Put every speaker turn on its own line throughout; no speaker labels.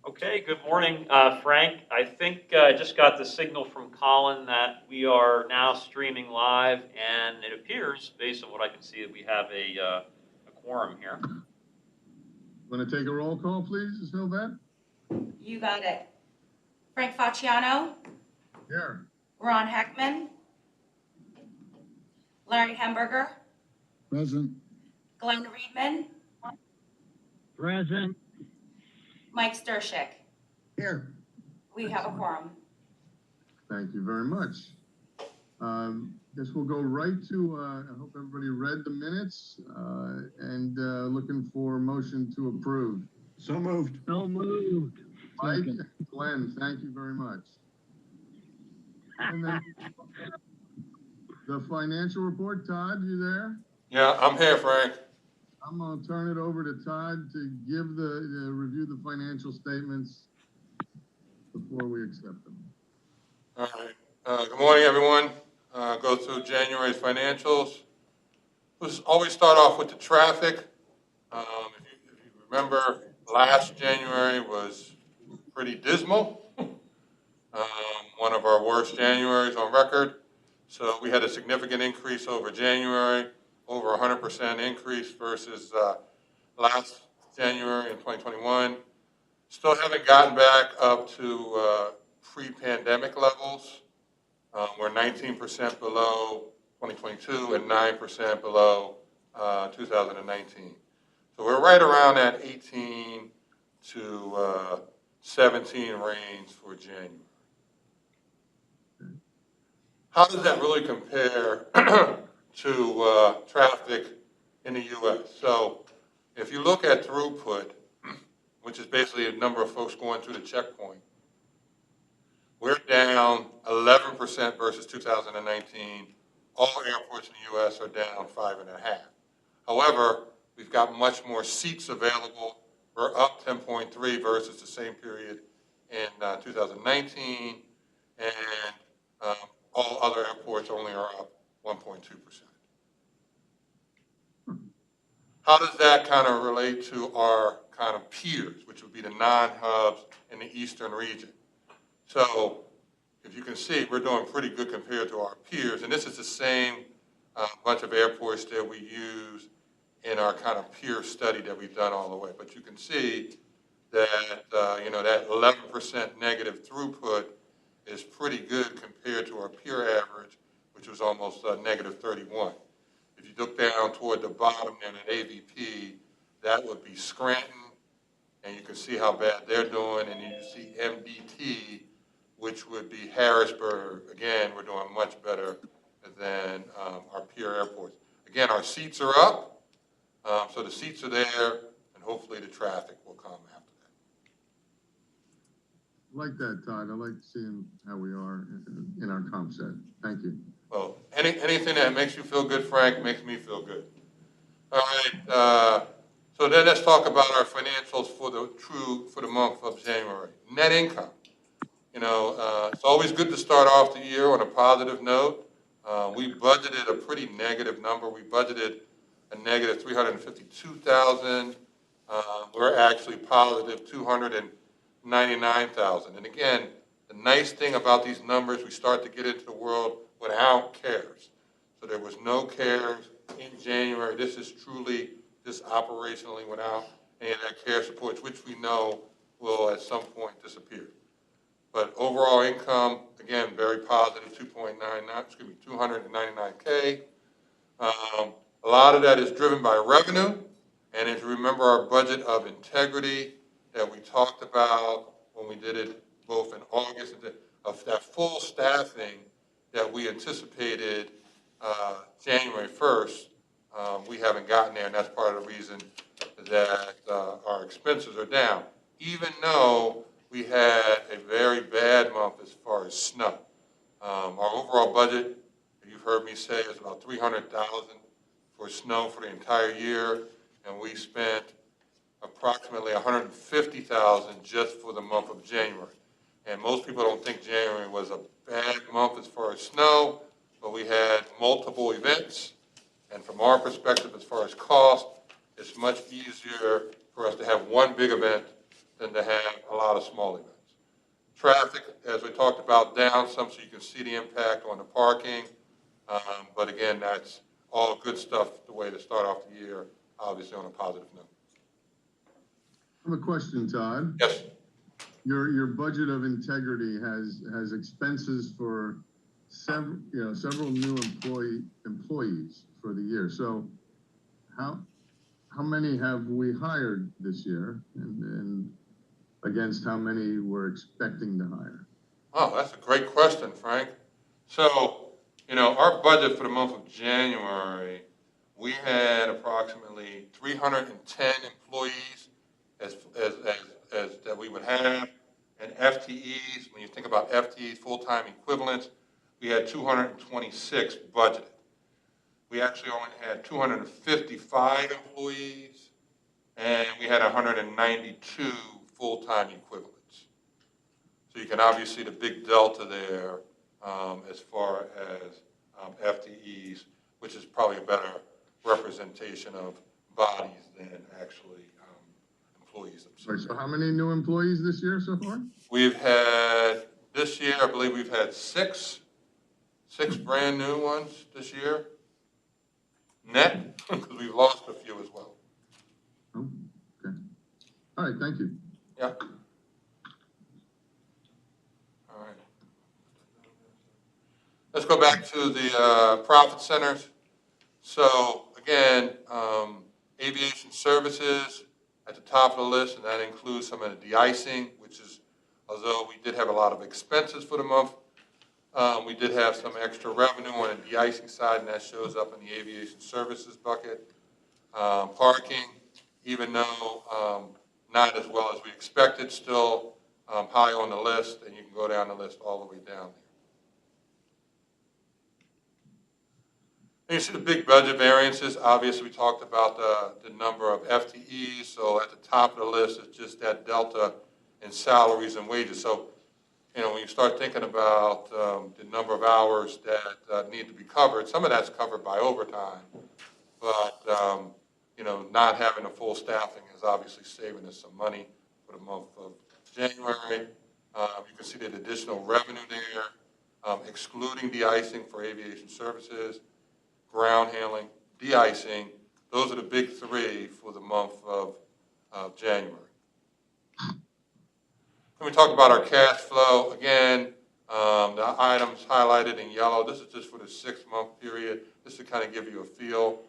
Okay, good morning, Frank. I think I just got the signal from Colin that we are now streaming live, and it appears, based on what I can see, that we have a quorum here.
Want to take a roll call, please, Ms. Novak?
You got it. Frank Facciano,
Here.
Ron Heckman, Larry Hemberger,
Present.
Glenn Reedman,
Present.
Mike Stershik.
Here.
We have a quorum.
Thank you very much. Guess we'll go right to, I hope everybody read the minutes and looking for a motion to approve.
So moved.
So moved.
Mike,
Second.
Glenn, thank you very much. And then the financial report, Todd, you there?
Yeah, I'm here, Frank.
I'm going to turn it over to Todd to give review the financial statements before we accept them.
All right. Good morning, everyone. Go through January's financials. Let's always start off with the traffic. If you remember, last January was pretty dismal. One of our worst Januaries on record. So we had a significant increase over January, over 100% increase versus last January in 2021. Still haven't gotten back up to pre-pandemic levels. We're 19% below 2022 and 9% below 2019. So we're right around that 18 to 17 range for January. How does that really compare to traffic in the U.S.? So if you look at throughput, which is basically a number of folks going through the checkpoint, we're down 11% versus 2019. All airports in the U.S. are down 5.5%. However, we've got much more seats available. We're up 10.3 versus the same period in 2019, and all other airports only are up 1.2%. How does that kind of relate to our kind of peers, which would be the non-hubs in the eastern region? So if you can see, we're doing pretty good compared to our peers, and this is the same bunch of airports that we use in our kind of peer study that we've done all the way. But you can see that, that 11% negative throughput is pretty good compared to our peer average, which was almost negative 31. If you look down toward the bottom then at AVP, that would be Scranton, and you can see how bad they're doing, and you see MDT, which would be Harrisburg. Again, we're doing much better than our peer airports. Again, our seats are up, so the seats are there, and hopefully the traffic will come after that.
I like that, Todd. I like seeing how we are in our comp set. Thank you.
Well, anything that makes you feel good, Frank, makes me feel good. All right. So then let's talk about our financials for the month of January. Net income. It's always good to start off the year on a positive note. We budgeted a pretty negative number. We budgeted a negative $352,000. We're actually positive $299,000. And again, the nice thing about these numbers, we start to get into the world without CARES. So there was no CARES in January. This is truly just operationally without any of that CARES support, which we know will at some point disappear. But overall income, again, very positive, 299K. A lot of that is driven by revenue. And if you remember our budget of integrity that we talked about when we did it both in August, of that full staffing that we anticipated January 1st, we haven't gotten there, and that's part of the reason that our expenses are down, even though we had a very bad month as far as snow. Our overall budget, you've heard me say, is about $300,000 for snow for the entire year, and we spent approximately $150,000 just for the month of January. And most people don't think January was a bad month as far as snow, but we had multiple events. And from our perspective, as far as cost, it's much easier for us to have one big event than to have a lot of small events. Traffic, as we talked about, down some so you can see the impact on the parking. But again, that's all good stuff, the way to start off the year, obviously on a positive note.
I have a question, Todd.
Yes.
Your budget of integrity has expenses for several new employees for the year. So how many have we hired this year, and against how many we're expecting to hire?
Oh, that's a great question, Frank. So, our budget for the month of January, we had approximately 310 employees as that we would have, and FTEs. When you think about FTEs, full-time equivalents, we had 226 budgeted. We actually only had 255 employees, and we had 192 full-time equivalents. So you can obviously see the big delta there as far as FTEs, which is probably a better representation of bodies than actually employees themselves.
Right, so how many new employees this year so far?
We've had, this year, I believe we've had six brand new ones this year, net, because we've lost a few as well.
Oh, okay. All right, thank you.
Yeah. All right. Let's go back to the profit centers. So again, aviation services at the top of the list, and that includes some of the de-icing, which is, although we did have a lot of expenses for the month, we did have some extra revenue on the de-icing side, and that shows up in the aviation services bucket. Parking, even though not as well as we expected, still high on the list, and you can go down the list all the way down there. And you see the big budget variances. Obviously, we talked about the number of FTEs. So at the top of the list is just that delta in salaries and wages. So, when you start thinking about the number of hours that need to be covered, some of that's covered by overtime. But, not having a full staffing is obviously saving us some money for the month of January. You can see that additional revenue there, excluding de-icing for aviation services, ground handling, de-icing. Those are the big three for the month of January. When we talk about our cash flow, again, the items highlighted in yellow, this is just for the 6-month period, just to kind of give you a feel.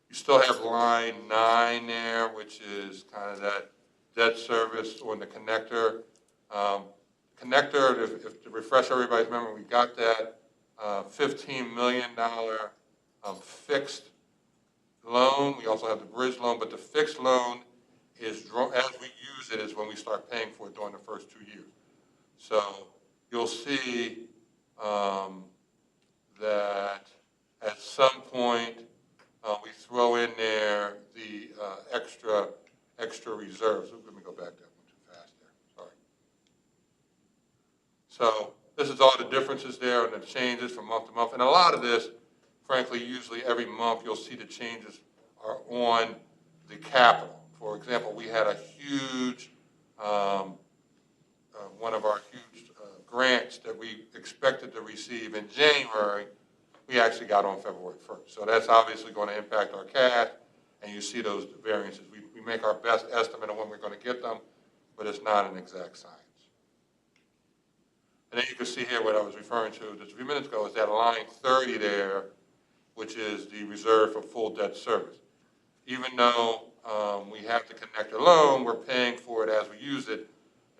You still have line 9 there, which is kind of that debt service on the connector. Connector, if to refresh everybody's memory, we got that $15 million fixed loan. We also have the bridge loan, but the fixed loan is, as we use it, is when we start paying for it during the first 2 years. So you'll see that at some point we throw in there the extra reserves. Oops, let me go back that one too fast there. Sorry. So this is all the differences there and the changes from month to month. And a lot of this, frankly, usually every month you'll see the changes are on the capital. For example, we had a huge, one of our huge grants that we expected to receive in January, we actually got on February 1st. So that's obviously going to impact our cash, and you see those variances. We make our best estimate of when we're going to get them, but it's not an exact science. And then you can see here what I was referring to just a few minutes ago is that line 30 there, which is the reserve for full debt service. Even though we have the connector loan, we're paying for it as we use it.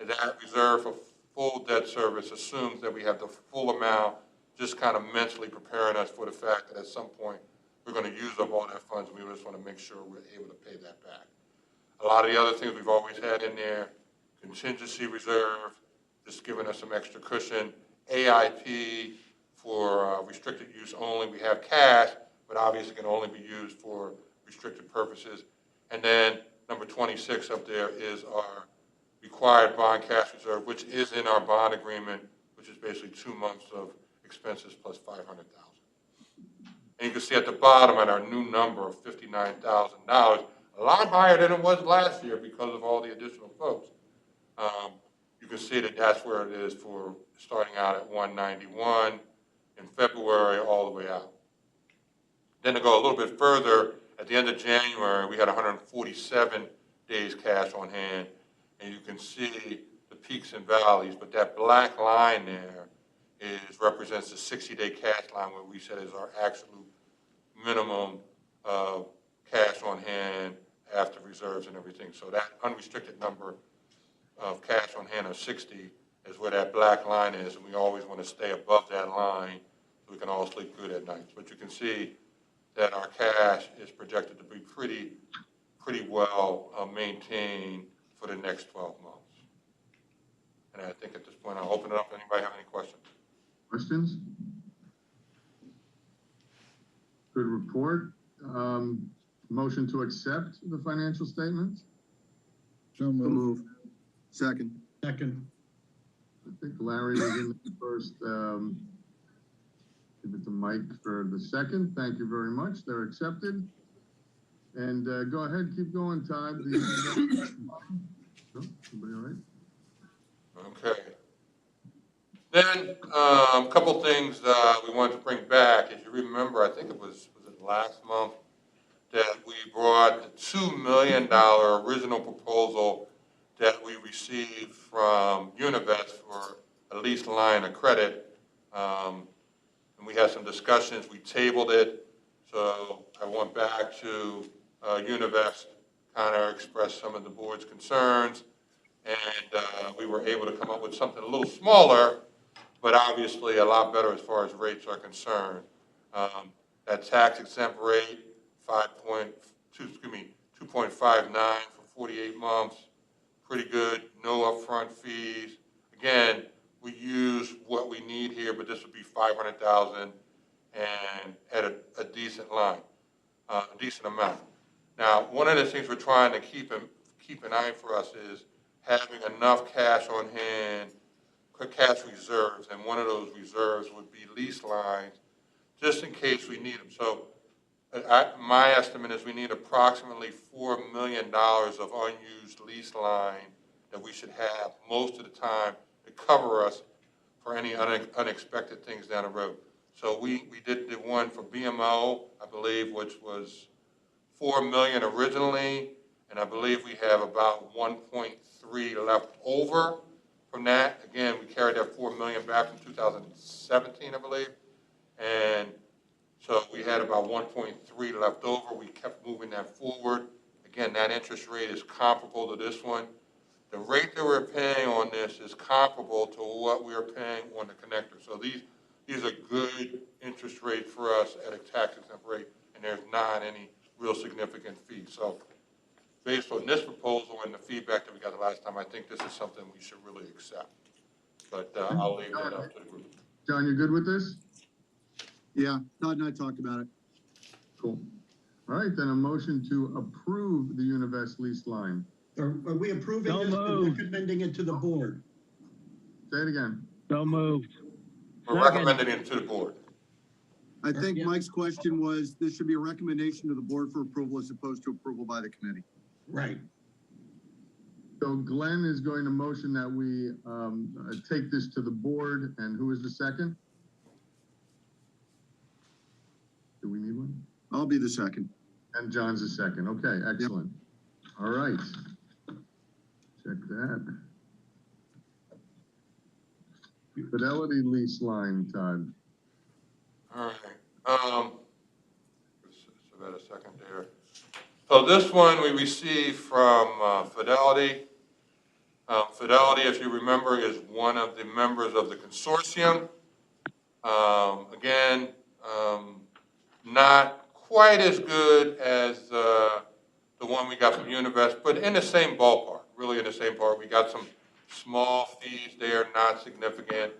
And that reserve for full debt service assumes that we have the full amount, just kind of mentally preparing us for the fact that at some point we're going to use up all that funds, and we just want to make sure we're able to pay that back. A lot of the other things we've always had in there, contingency reserve, just giving us some extra cushion, AIP for restricted use only. We have cash, but obviously can only be used for restricted purposes. And then number 26 up there is our required bond cash reserve, which is in our bond agreement, which is basically 2 months of expenses plus $500,000. And you can see at the bottom at our new number of $59,000, a lot higher than it was last year because of all the additional folks. You can see that that's where it is for starting out at 191 in February all the way out. Then to go a little bit further, at the end of January, we had 147 days cash on hand, and you can see the peaks and valleys, but that black line there represents the 60-day cash line where we said is our absolute minimum of cash on hand after reserves and everything. So that unrestricted number of cash on hand of 60 is where that black line is, and we always want to stay above that line so we can all sleep good at night. But you can see that our cash is projected to be pretty well maintained for the next 12 months. And I think at this point, I'll open it up. Anybody have any questions?
Questions? Good report. Motion to accept the financial statements?
So move. Second. Second.
I think Larry was in the first. Give it to Mike for the second. Thank you very much. They're accepted. And go ahead, keep going, Todd. Everybody all right?
Okay. Then a couple things we wanted to bring back. As you remember, I think it was it last month that we brought the $2 million original proposal that we received from Univest for a lease line of credit. And we had some discussions. We tabled it. So I went back to Univest, kind of expressed some of the board's concerns. And we were able to come up with something a little smaller, but obviously a lot better as far as rates are concerned. That tax exempt rate, 2.59 for 48 months, pretty good, no upfront fees. Again, we use what we need here, but this would be $500,000 and at a decent line, a decent amount. Now, one of the things we're trying to keep an eye for us is having enough cash on hand, cash reserves, and one of those reserves would be lease lines, just in case we need them. So my estimate is we need approximately $4 million of unused lease line that we should have most of the time to cover us for any unexpected things down the road. So we did the one for BMO, I believe, which was $4 million originally, and I believe we have about 1.3 left over from that. Again, we carried that $4 million back from 2017, I believe, and so we had about 1.3 left over. We kept moving that forward. Again, that interest rate is comparable to this one. The rate that we're paying on this is comparable to what we are paying on the connector. So these are good interest rates for us at a tax exempt rate, and there's not any real significant fees. So based on this proposal and the feedback that we got the last time, I think this is something we should really accept. But I'll leave that up to the group.
John, you good with this?
Yeah, Todd and I talked about it.
Cool. All right, then a motion to approve the Univest lease line.
Are we approving this or recommending it to the board?
Say it again.
So moved.
We're recommending it to the board.
I think
Yeah.
Mike's question was, this should be a recommendation to the board for approval as opposed to approval by the committee.
Right.
So Glenn is going to motion that we take this to the board, and who is the second? Do we need one?
I'll be the second.
And John's the second. Okay, excellent. All right. Check that. Fidelity lease line, Todd.
All right. So that a second there. So this one we received from Fidelity. Fidelity, if you remember, is one of the members of the consortium. Again, not quite as good as the one we got from Univest, but in the same ballpark, really in the same ballpark. We got some small fees there, not significant,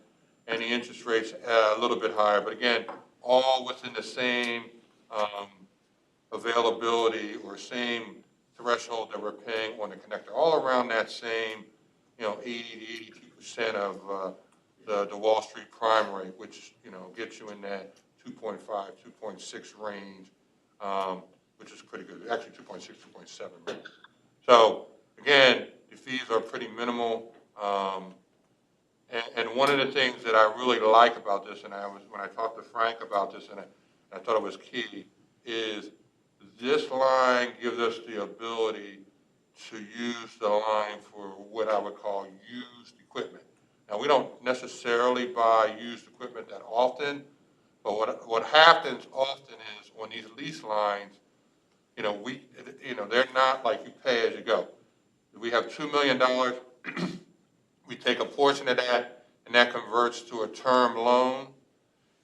and the interest rates a little bit higher. But again, all within the same availability or same threshold that we're paying on the connector, all around that same, 80 to 82% of the Wall Street prime rate, which, gets you in that 2.5, 2.6 range, which is pretty good, actually 2.6, 2.7. So again, the fees are pretty minimal. And one of the things that I really like about this, and when I talked to Frank about this, and I thought it was key, is this line gives us the ability to use the line for what I would call used equipment. Now, we don't necessarily buy used equipment that often, but what happens often is on these lease lines, they're not like you pay as you go. We have $2 million. We take a portion of that, and that converts to a term loan.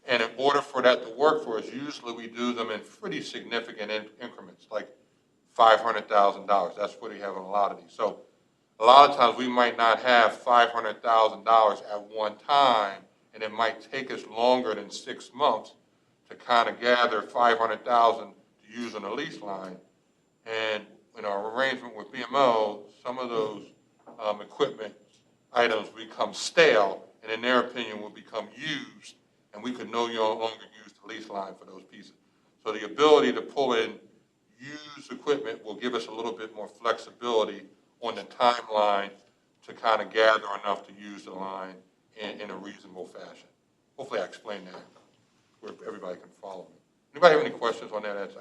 And in order for that to work for us, usually we do them in pretty significant increments, like $500,000. That's what we have on a lot of these. So a lot of times we might not have $500,000 at one time, and it might take us longer than 6 months to kind of gather $500,000 to use on a lease line. And in our arrangement with BMO, some of those equipment items become stale, and in their opinion will become used, and we could no longer use the lease line for those pieces. So the ability to pull in used equipment will give us a little bit more flexibility on the timeline to kind of gather enough to use the line in a reasonable fashion. Hopefully I explained that where everybody can follow me. Anybody have any questions on that?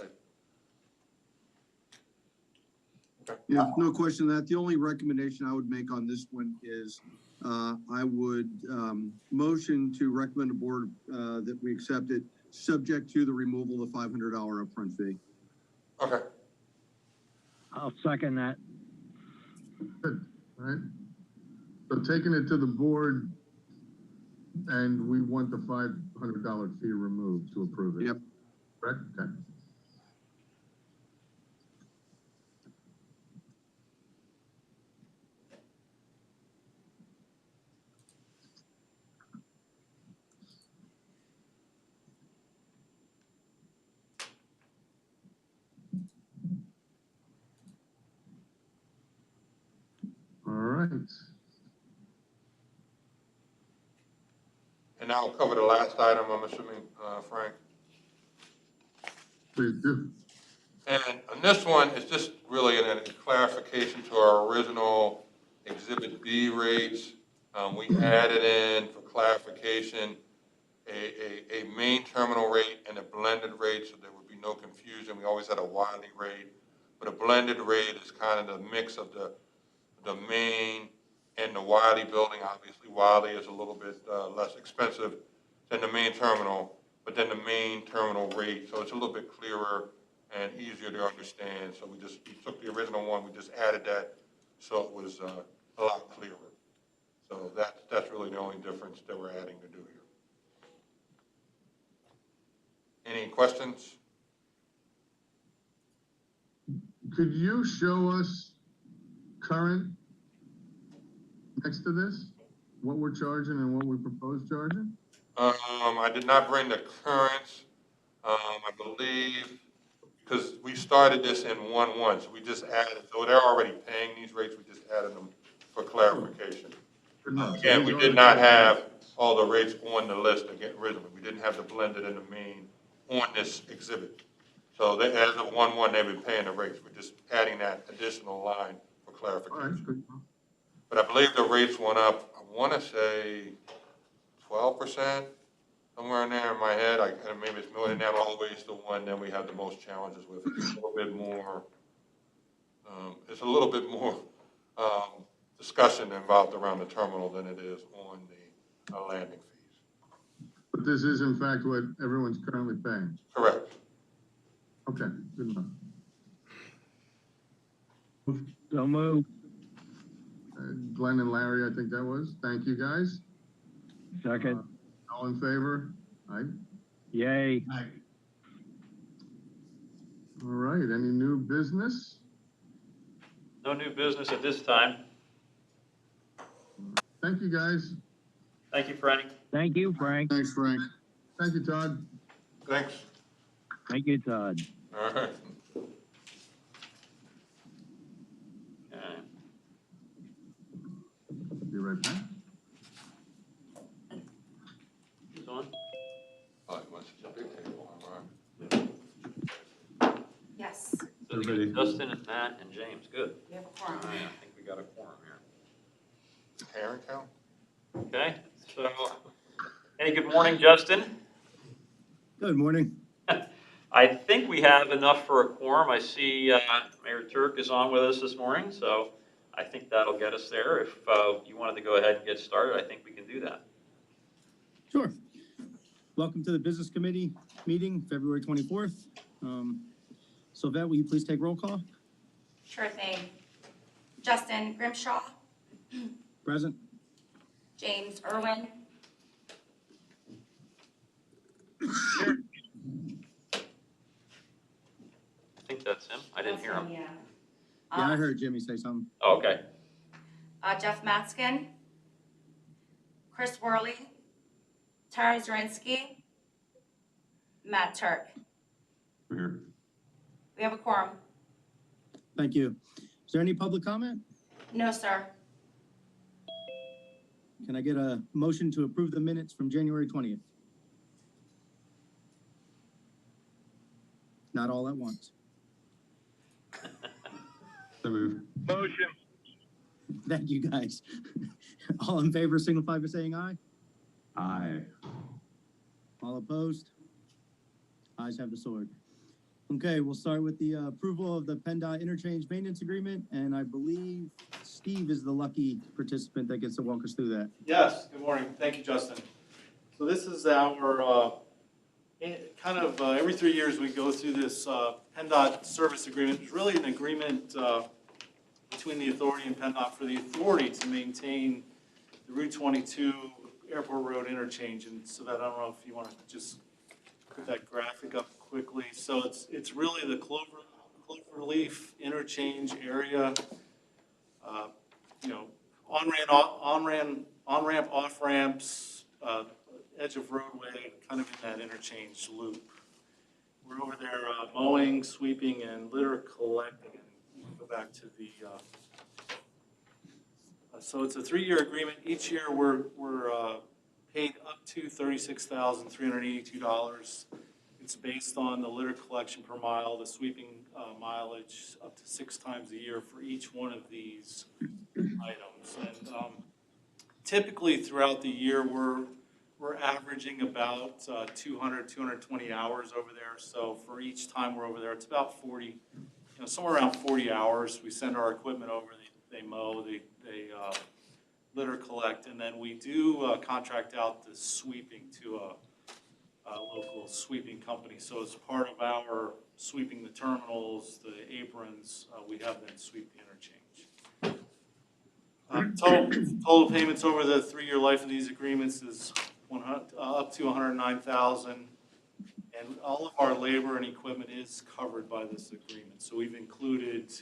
Okay.
Yeah, no question on that. The only recommendation I would make on this one is I would motion to recommend a board that we accept it, subject to the removal of the $500 upfront fee.
Okay.
I'll second that.
Good, all right. So taking it to the board, and we want the $500 fee removed to approve it.
Yep.
Correct? Okay. All right.
And now I'll cover the last item, I'm assuming, Frank.
Please do.
And on this one, it's just really a clarification to our original Exhibit B rates. We added in, for clarification, a main terminal rate and a blended rate, so there would be no confusion. We always had a Wiley rate, but a blended rate is kind of the mix of the main and the Wiley building. Obviously, Wiley is a little bit less expensive than the main terminal, but then the main terminal rate, so it's a little bit clearer and easier to understand. So we took the original one, we just added that, so it was a lot clearer. So that's really the only difference that we're adding to do here. Any questions?
Could you show us current next to this? What we're charging and what we propose charging?
I did not bring the currents. I believe, because we started this in 1/1, so we just added, so they're already paying these rates, we just added them for clarification. Again, we did not have all the rates on the list again originally. We didn't have the blended and the main on this exhibit. So as of 1/1, they've been paying the rates. We're just adding that additional line for clarification.
All right, good.
But I believe the rates went up, I want to say 12%, somewhere in there in my head. And maybe it's more than that. Always the one that we have the most challenges with. It's a little bit more, discussion involved around the terminal than it is on the landing fees.
But this is in fact what everyone's currently paying.
Correct.
Okay, good enough.
So move.
Glenn and Larry, I think that was. Thank you, guys.
Second.
All in favor? Aye.
Yay.
All right, any new business?
No new business at this time.
Thank you, guys.
Thank you, Frank.
Thank you, Frank.
Thanks, Frank.
Thank you, Todd.
Thanks.
Thank you, Todd.
All right.
Okay.
Be right back.
Who's on?
Oh, it must be a big table, all right.
Yes.
Justin and Matt and James, good.
We have a
All
quorum.
right, I think we got a quorum here.
Karen count?
Okay, so, hey, good morning, Justin.
Good morning.
I think we have enough for a quorum. I see Mayor Turk is on with us this morning, so I think that'll get us there. If you wanted to go ahead and get started, I think we can do that.
Sure. Welcome to the Business Committee meeting, February 24th. Sylvette, will you please take roll call?
Sure thing. Justin Grimshaw,
Present.
James Irwin,
I think that's him. I didn't hear him.
Yeah.
Yeah, I heard Jimmy say something.
Oh, okay.
Jeff Matskin, Chris Worley, Tara Zirinsky, Matt Turk.
Here.
We have a quorum.
Thank you. Is there any public comment?
No, sir.
Can I get a motion to approve the minutes from January 20th? Not all at once.
So move.
Motion.
Thank you, guys. All in favor, signify by saying aye.
Aye.
All opposed? Ayes have the sword. Okay, we'll start with the approval of the Penndot Interchange Maintenance Agreement, and I believe Steve is the lucky participant that gets to walk us through that.
Yes, good morning. Thank you, Justin. So this is our, every 3 years we go through this Penndot service agreement. It's really an agreement between the authority and Penndot for the authority to maintain the Route 22 Airport Road interchange. And so that, I don't know if you want to just put that graphic up quickly. So it's really the Cloverleaf interchange area, on-ramp, off-ramps, edge of roadway, kind of in that interchange loop. We're over there mowing, sweeping, and litter collecting. And we'll go back to the, so it's a 3-year agreement. Each year we're paid up to $36,382. It's based on the litter collection per mile, the sweeping mileage up to 6 times a year for each one of these items. And typically throughout the year, we're averaging about 220 hours over there. So for each time we're over there, it's about 40, somewhere around 40 hours. We send our equipment over, they mow, they litter collect, and then we do contract out the sweeping to a local sweeping company. So as part of our sweeping the terminals, the aprons, we have them sweep the interchange. Total payments over the 3-year life of these agreements is up to $109,000, and all of our labor and equipment is covered by this agreement. So we've included,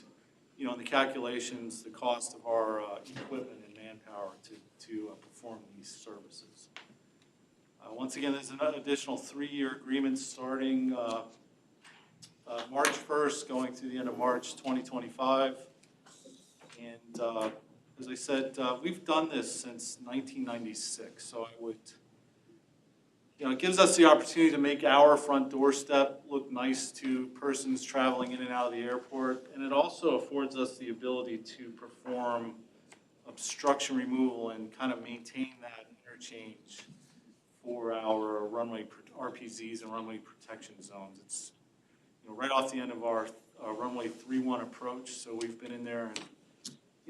in the calculations, the cost of our equipment and manpower to perform these services. Once again, there's an additional 3-year agreement starting March 1st, going through the end of March 2025. And as I said, we've done this since 1996. So I would, it gives us the opportunity to make our front doorstep look nice to persons traveling in and out of the airport. And it also affords us the ability to perform obstruction removal and kind of maintain that interchange for our runway RPZs and runway protection zones. It's right off the end of our runway 31 approach, so we've been in there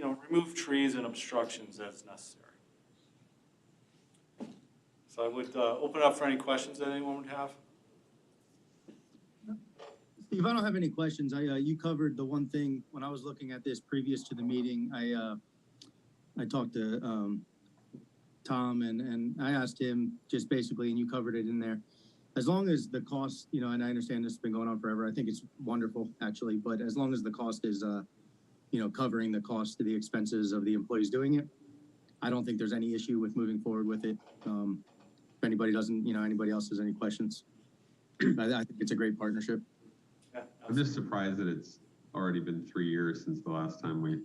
and remove trees and obstructions as necessary. So I would open up for any questions that anyone would have.
Steve, I don't have any questions. You covered the one thing when I was looking at this previous to the meeting. I talked to Tom and I asked him just basically, and you covered it in there. As long as the cost, and I understand this has been going on forever. I think it's wonderful actually, but as long as the cost is, covering the cost of the expenses of the employees doing it, I don't think there's any issue with moving forward with it. If anybody doesn't, anybody else has any questions, I think it's a great partnership.
Yeah,
I'm just surprised that it's already been 3 years since the last time we.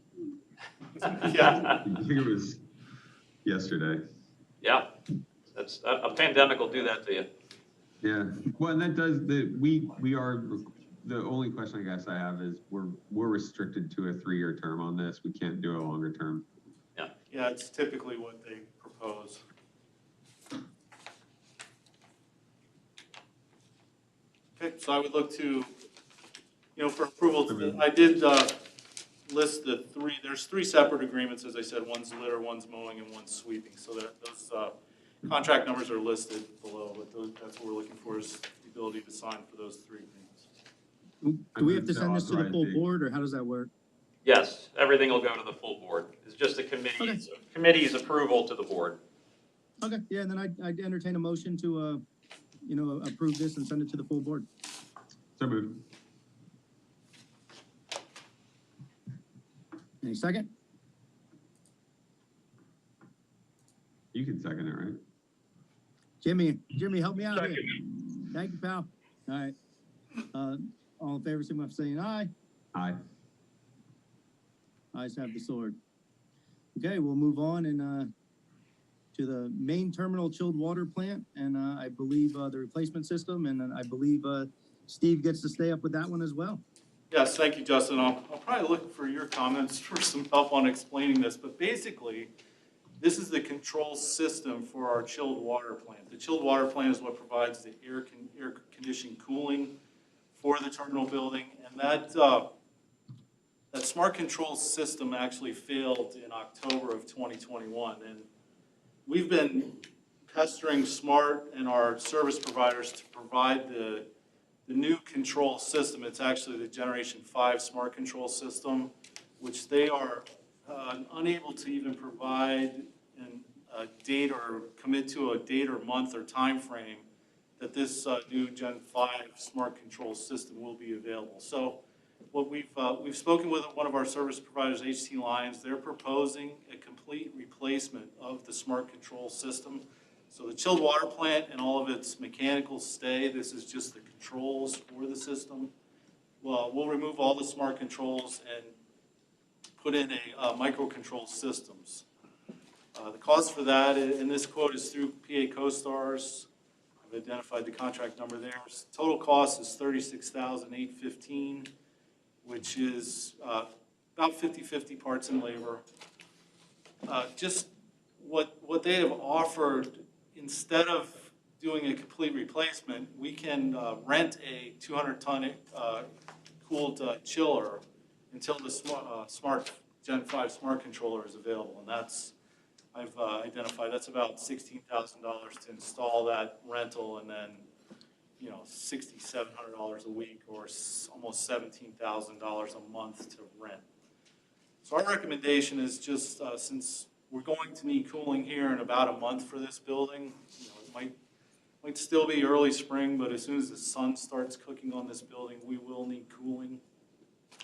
yeah.
I think it was yesterday.
Yeah, that's a pandemic will do that to you.
Yeah, well, and that does we are The only question I guess I have is we're restricted to a 3-year term on this. We can't do a longer term.
Yeah, it's typically what they propose. Okay, so I would look to, for approval, I did list the three, there's 3 separate agreements, as I said, one's litter, one's mowing, and one's sweeping. So those contract numbers are listed below, but that's what we're looking for is the ability to sign for those 3 agreements.
Do we have to send this to the full board, or how does that work?
Yes, everything will go to the full board. It's just the committee's approval to the board.
Okay, yeah, and then I'd entertain a motion to, approve this and send it to the full board.
So moved.
Any second?
You can second it, right?
Jimmy, help me out here. Thank you, pal. All right. All in favor, signify by saying aye.
Aye.
Ayes have the sword. Okay, we'll move on and to the main terminal chilled water plant, and I believe the replacement system, and I believe Steve gets to stay up with that one as well.
Yes, thank you, Justin. I'll probably look for your comments for some help on explaining this, but basically, this is the control system for our chilled water plant. The chilled water plant is what provides the air conditioned cooling for the terminal building, and that smart control system actually failed in October of 2021, and we've been pestering SMART and our service providers to provide the new control system. It's actually the Generation 5 smart control system, which they are unable to even provide a date or commit to a date or month or time frame that this new Gen 5 smart control system will be available. So what we've spoken with one of our service providers, HT Lions. They're proposing a complete replacement of the smart control system. So the chilled water plant and all of its mechanicals stay. This is just the controls for the system. Well, we'll remove all the smart controls and put in a microcontrol systems. The cost for that, and this quote is through PA CoStars. I've identified the contract number there. Total cost is $36,815, which is about 50-50 parts and labor. Just what they have offered, instead of doing a complete replacement, we can rent a 200-ton cooled chiller until the smart Gen 5 smart controller is available, and I've identified that's about $16,000 to install that rental, and then $6,700 a week, or almost $17,000 a month to rent. So our recommendation is just since we're going to need cooling here in about a month for this building, it might still be early spring, but as soon as the sun starts cooking on this building, we will need cooling.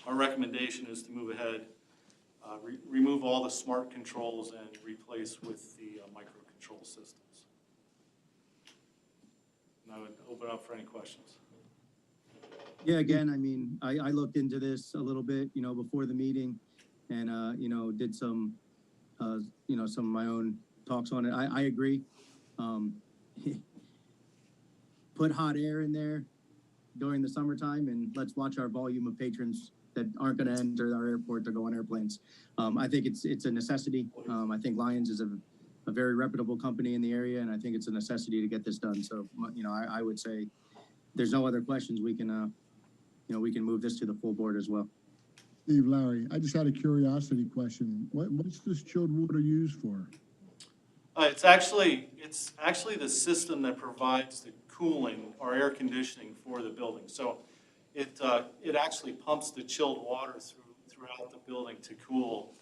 Our recommendation is to move ahead, remove all the smart controls and replace with the microcontrol systems. And I would open up for any questions.
Yeah, again, I mean, I looked into this a little bit, before the meeting, and did some, some of my own talks on it. I agree. Put hot air in there during the summertime, and let's watch our volume of patrons that aren't going to enter our airport to go on airplanes. I think it's a necessity. I think Lions is a very reputable company in the area, and I think it's a necessity to get this done. So, I would say there's no other questions. We can, we can move this to the full board as well.
Steve, Larry, I just had a curiosity question. What's this chilled water used for?
It's actually the system that provides the cooling or air conditioning for the building. So it actually pumps the chilled water throughout the building to cool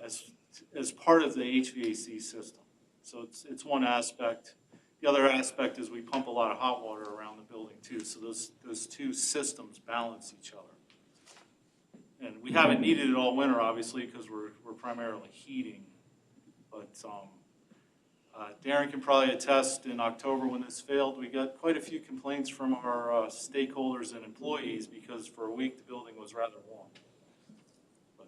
as part of the HVAC system. So it's one aspect. The other aspect is we pump a lot of hot water around the building too. So those two systems balance each other. And we haven't needed it all winter, obviously, because we're primarily heating. But Darren can probably attest, in October when this failed, we got quite a few complaints from our stakeholders and employees because for a week the building was rather warm. But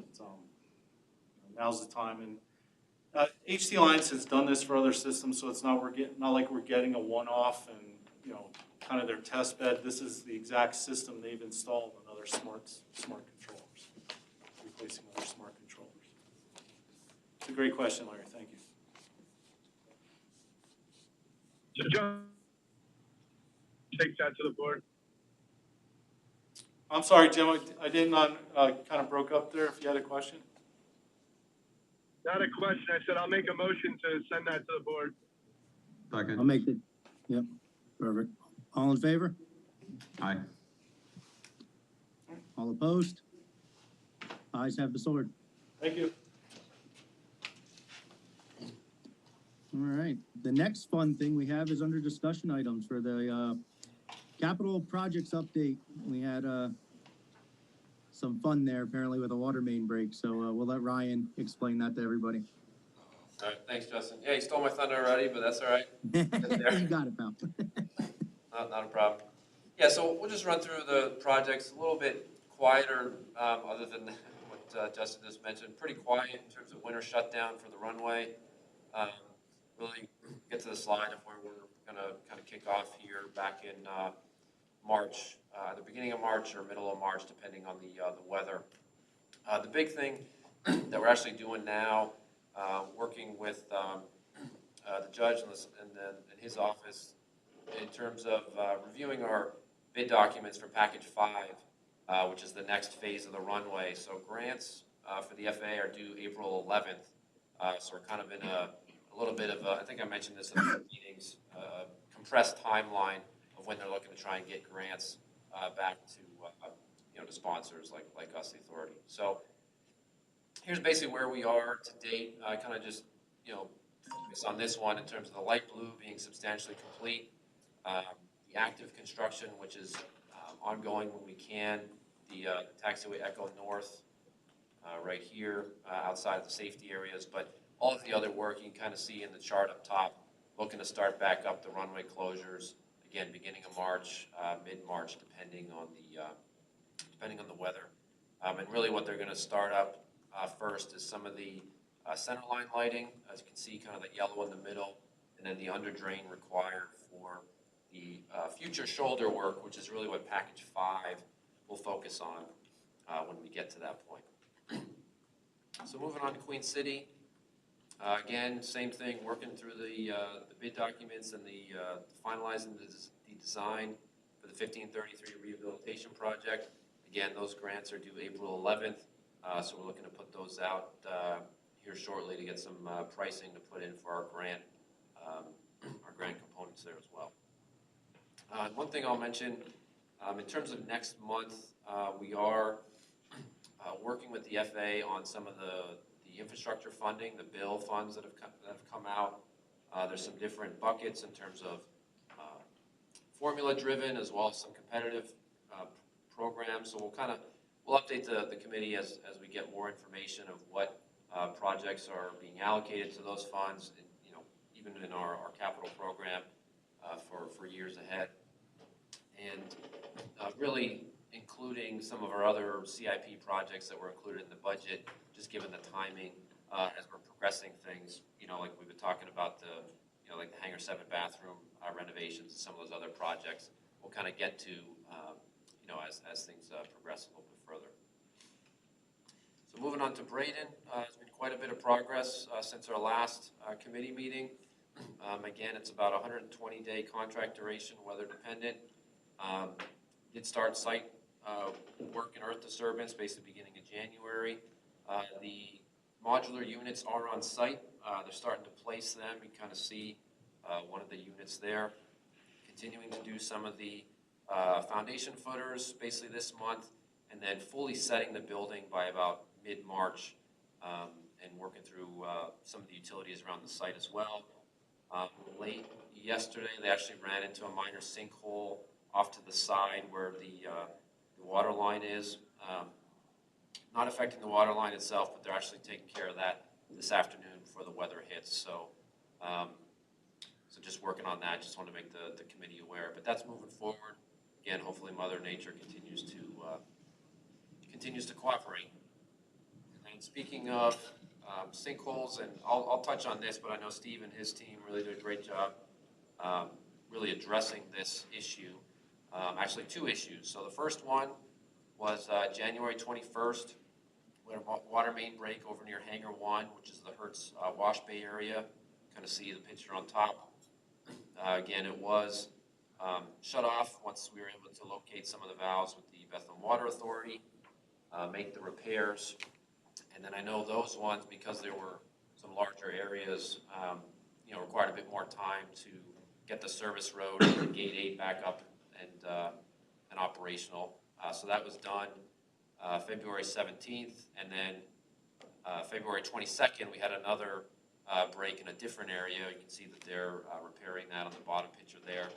now's the time. And HT Alliance has done this for other systems, so it's not like we're getting a one-off and kind of their test bed. This is the exact system they've installed on other smart controllers, replacing other smart controllers. It's a great question, Larry. Thank you.
So John, take that to the board.
I'm sorry, Jim, I didn't, kind of broke up there if you had a question.
Not a question. I said I'll make a motion to send that to the board.
Second.
I'll make it. Yep, perfect. All in favor?
Aye.
All opposed? Ayes have the sword.
Thank you.
All right, the next fun thing we have is under discussion items for the capital projects update. We had some fun there apparently with a water main break, so we'll let Ryan explain that to everybody.
All right, thanks, Justin. Yeah, you stole my thunder already, but that's all right.
You got it, pal.
Not a problem. Yeah, so we'll just run through the projects a little bit quieter, other than what Justin just mentioned. Pretty quiet in terms of winter shutdown for the runway. Really get to the slide of where we're gonna kind of kick off here back in March, the beginning of March or middle of March, depending on the weather. The big thing that we're actually doing now, working with the judge and his office in terms of reviewing our bid documents for package 5, which is the next phase of the runway. So grants for the FAA are due April 11th. So we're kind of in a little bit of I think I mentioned this in the meetings, compressed timeline of when they're looking to try and get grants back to to sponsors like us, the authority. So here's basically where we are to date. I kind of just focus on this one in terms of the light blue being substantially complete, the active construction, which is ongoing when we can, the taxiway Echo North right here outside of the safety areas, but all of the other work you can kind of see in the chart up top, looking to start back up the runway closures, again, beginning of March, mid-March, depending on the weather. And really what they're going to start up first is some of the center line lighting, as you can see, kind of the yellow in the middle, and then the under drain required for the future shoulder work, which is really what package 5 will focus on when we get to that point. So moving on to Queen City. Again, same thing, working through the bid documents and the finalizing the design for the 1533 rehabilitation project. Again, those grants are due April 11th, so we're looking to put those out here shortly to get some pricing to put in for our grant components there as well. One thing I'll mention, in terms of next month, we are working with the FAA on some of the infrastructure funding, the bill funds that have come out. There's some different buckets in terms of formula driven as well as some competitive programs. So we'll update the committee as we get more information of what projects are being allocated to those funds, and, even in our capital program for years ahead. And really including some of our other CIP projects that were included in the budget, just given the timing as we're progressing things, like we've been talking about like the Hangar 7 bathroom renovations and some of those other projects, we'll kind of get to, as things progress a little bit further. So moving on to Braden, there's been quite a bit of progress since our last committee meeting. Again, it's about 120-day contract duration, weather dependent. Did start site work and earth disturbance basically beginning of January. The modular units are on site. They're starting to place them. You kind of see one of the units there. Continuing to do some of the foundation footers basically this month, and then fully setting the building by about mid-March, and working through some of the utilities around the site as well. Late yesterday, they actually ran into a minor sinkhole off to the side where the water line is. Not affecting the water line itself, but they're actually taking care of that this afternoon before the weather hits. So, so just working on that. Just want to make the committee aware. But that's moving forward. Again, hopefully Mother Nature continues to cooperate. And speaking of sinkholes, and I'll touch on this, but I know Steve and his team really did a great job really addressing this issue. Actually, two issues. So the first one was January 21st, we had a water main break over near Hangar 1, which is the Hertz wash bay area. Kind of see the picture on top. Again, it was shut off once we were able to locate some of the valves with the Bethlehem Water Authority, make the repairs. And then I know those ones, because there were some larger areas, required a bit more time to get the service road and Gate 8 back up and operational. So that was done February 17th, and then February 22nd, we had another break in a different area. You can see that they're repairing that on the bottom picture there.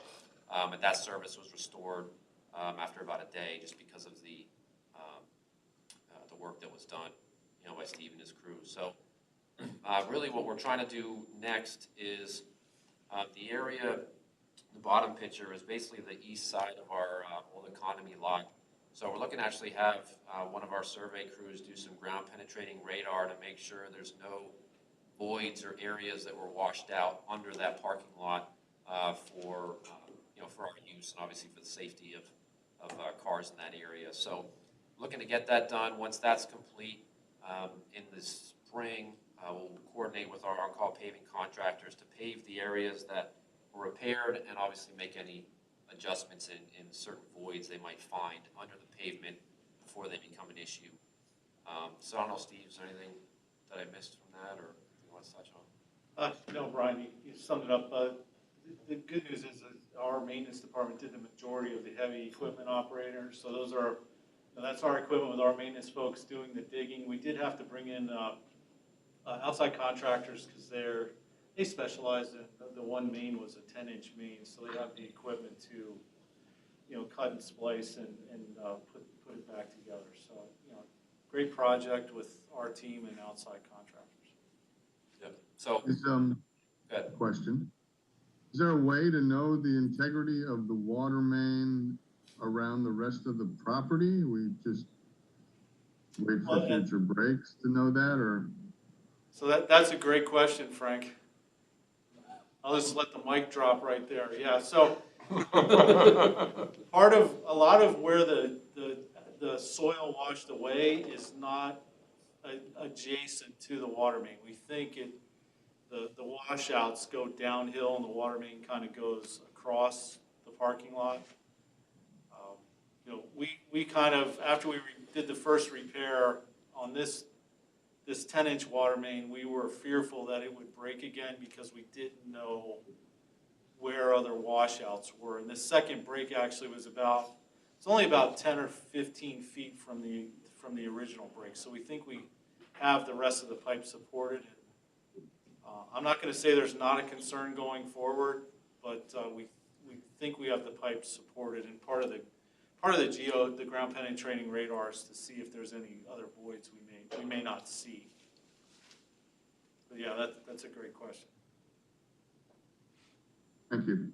And that service was restored after about a day, just because of the work that was done, by Steve and his crew. So really what we're trying to do next is the area, the bottom picture is basically the east side of our old economy lot. So we're looking to actually have one of our survey crews do some ground penetrating radar to make sure there's no voids or areas that were washed out under that parking lot for our use, and obviously for the safety of cars in that area. So looking to get that done. Once that's complete in the spring, we'll coordinate with our on-call paving contractors to pave the areas that were repaired and obviously make any adjustments in certain voids they might find under the pavement before they become an issue. So I don't know, Steve, is there anything that I missed from that or you want to touch on?
No, Brian, you summed it up. The good news is that our maintenance department did the majority of the heavy equipment operators. So that's our equipment with our maintenance folks doing the digging. We did have to bring in outside contractors because they specialize in, the one main was a 10-inch main, so they have the equipment to, cut and splice and put it back together. So, great project with our team and outside contractors.
Yep. So,
Question. Is there a way to know the integrity of the water main around the rest of the property? We just wait for future breaks to know that, or? So
that's a great question, Frank. I'll just let the mic drop right there. Yeah, so a lot of where the soil washed away is not adjacent to the water main. We think the washouts go downhill and the water main kind of goes across the parking lot. We kind of, after we did the first repair on this 10-inch water main, we were fearful that it would break again because we didn't know where other washouts were. And the second break actually was it's only about 10 or 15 feet from the original break. So we think we have the rest of the pipe supported. I'm not going to say there's not a concern going forward, but we think we have the pipe supported, and part of the ground penetrating radars to see if there's any other voids we may not see. But yeah, that's a great question.
Thank you.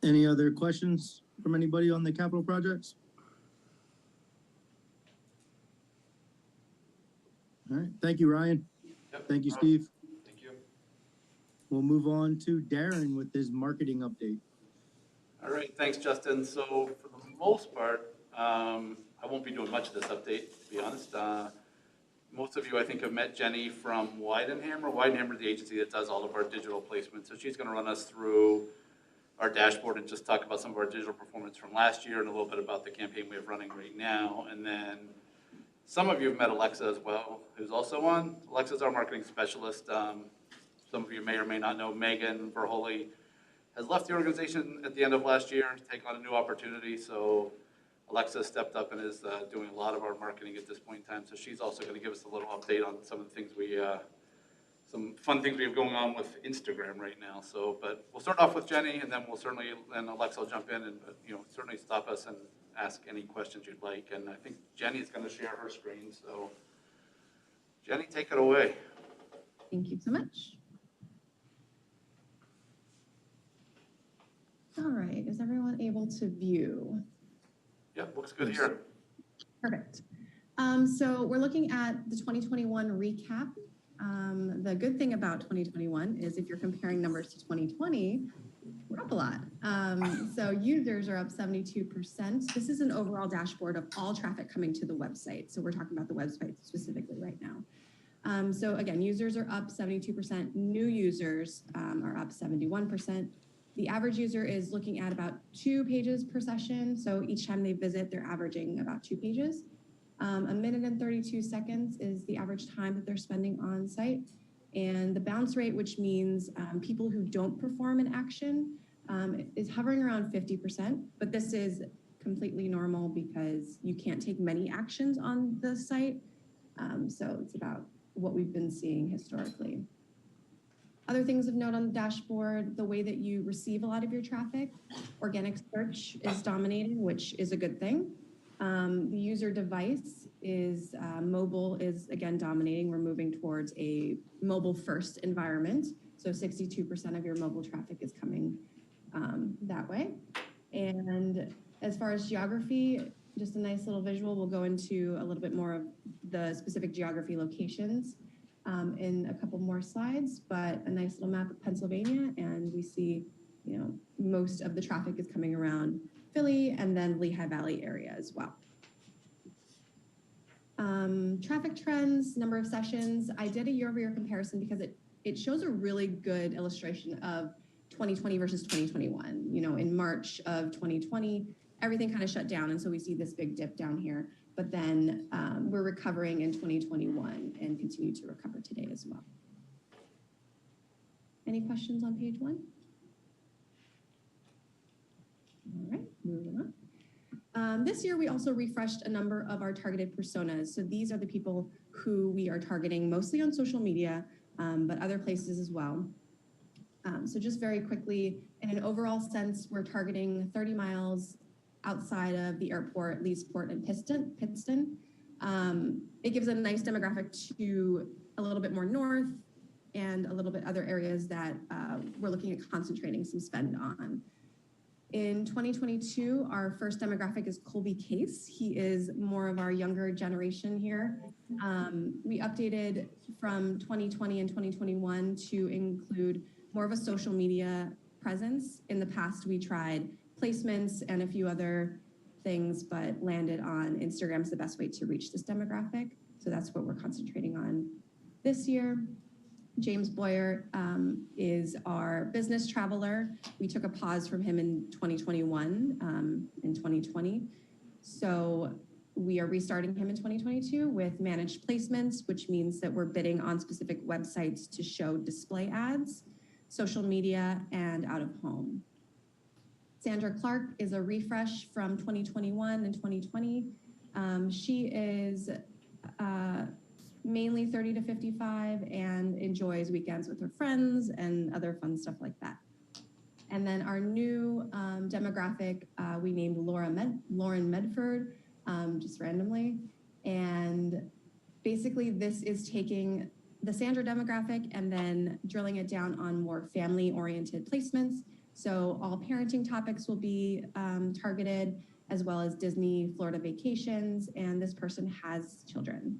Any other questions from anybody on the capital projects? All right, thank you, Ryan.
Yep.
Thank you, Steve.
Thank you.
We'll move on to Darren with his marketing update.
All right, thanks, Justin. So for the most part, I won't be doing much of this update, to be honest. Most of you, I think, have met Jenny from Weidenhammer. Weidenhammer is the agency that does all of our digital placements. So she's going to run us through our dashboard and just talk about some of our digital performance from last year and a little bit about the campaign we have running right now. And then some of you have met Alexa as well, who's also on. Alexa's our marketing specialist. Some of you may or may not know Megan Verholi has left the organization at the end of last year to take on a new opportunity. So Alexa stepped up and is doing a lot of our marketing at this point in time. So she's also going to give us a little update on some of the things some fun things we have going on with Instagram right now. So, but we'll start off with Jenny, and then Alexa will jump in and certainly stop us and ask any questions you'd like. And I think Jenny's going to share her screen. So, Jenny, take it away.
Thank you so much. All right, is everyone able to view?
Yeah, looks good here.
Perfect. So we're looking at the 2021 recap. The good thing about 2021 is if you're comparing numbers to 2020, we're up a lot. So users are up 72%. This is an overall dashboard of all traffic coming to the website. So we're talking about the website specifically right now. So again, users are up 72%. New users are up 71%. The average user is looking at about 2 pages per session. So each time they visit, they're averaging about 2 pages. 1 minute and 32 seconds is the average time that they're spending on site. And the bounce rate, which means people who don't perform an action, is hovering around 50%. But this is completely normal because you can't take many actions on the site. So it's about what we've been seeing historically. Other things of note on the dashboard, the way that you receive a lot of your traffic, organic search is dominating, which is a good thing. The user device is, mobile is again dominating. We're moving towards a mobile first environment. So 62% of your mobile traffic is coming that way. And as far as geography, just a nice little visual. We'll go into a little bit more of the specific geography locations in a couple more slides, but a nice little map of Pennsylvania. And we see, you know, most of the traffic is coming around Philly and then Lehigh Valley area as well. Traffic trends, number of sessions. I did a year-over-year comparison because it shows a really good illustration of 2020 versus 2021. You know, in March of 2020, everything kind of shut down. And so we see this big dip down here, but then we're recovering in 2021 and continue to recover today as well. Any questions on page 1? All right, moving on. This year, we also refreshed a number of our targeted personas. So these are the people who we are targeting mostly on social media, but other places as well. So just very quickly, in an overall sense, we're targeting 30 miles outside of the airport, Leesport, and Pittston. It gives a nice demographic to a little bit more north and a little bit other areas that we're looking at concentrating some spend on. In 2022, our first demographic is Colby Case. He is more of our younger generation here. We updated from 2020 and 2021 to include more of a social media presence. In the past, we tried placements and a few other things, but landed on Instagram is the best way to reach this demographic. So that's what we're concentrating on this year. James Boyer is our business traveler. We took a pause from him in 2021, in 2020. So we are restarting him in 2022 with managed placements, which means that we're bidding on specific websites to show display ads, social media, and out of home. Sandra Clark is a refresh from 2021 and 2020. She is mainly 30 to 55 and enjoys weekends with her friends and other fun stuff like that. And then our new demographic, we named Lauren Medford, just randomly. And basically this is taking the Sandra demographic and then drilling it down on more family-oriented placements. So all parenting topics will be targeted, as well as Disney, Florida vacations, and this person has children.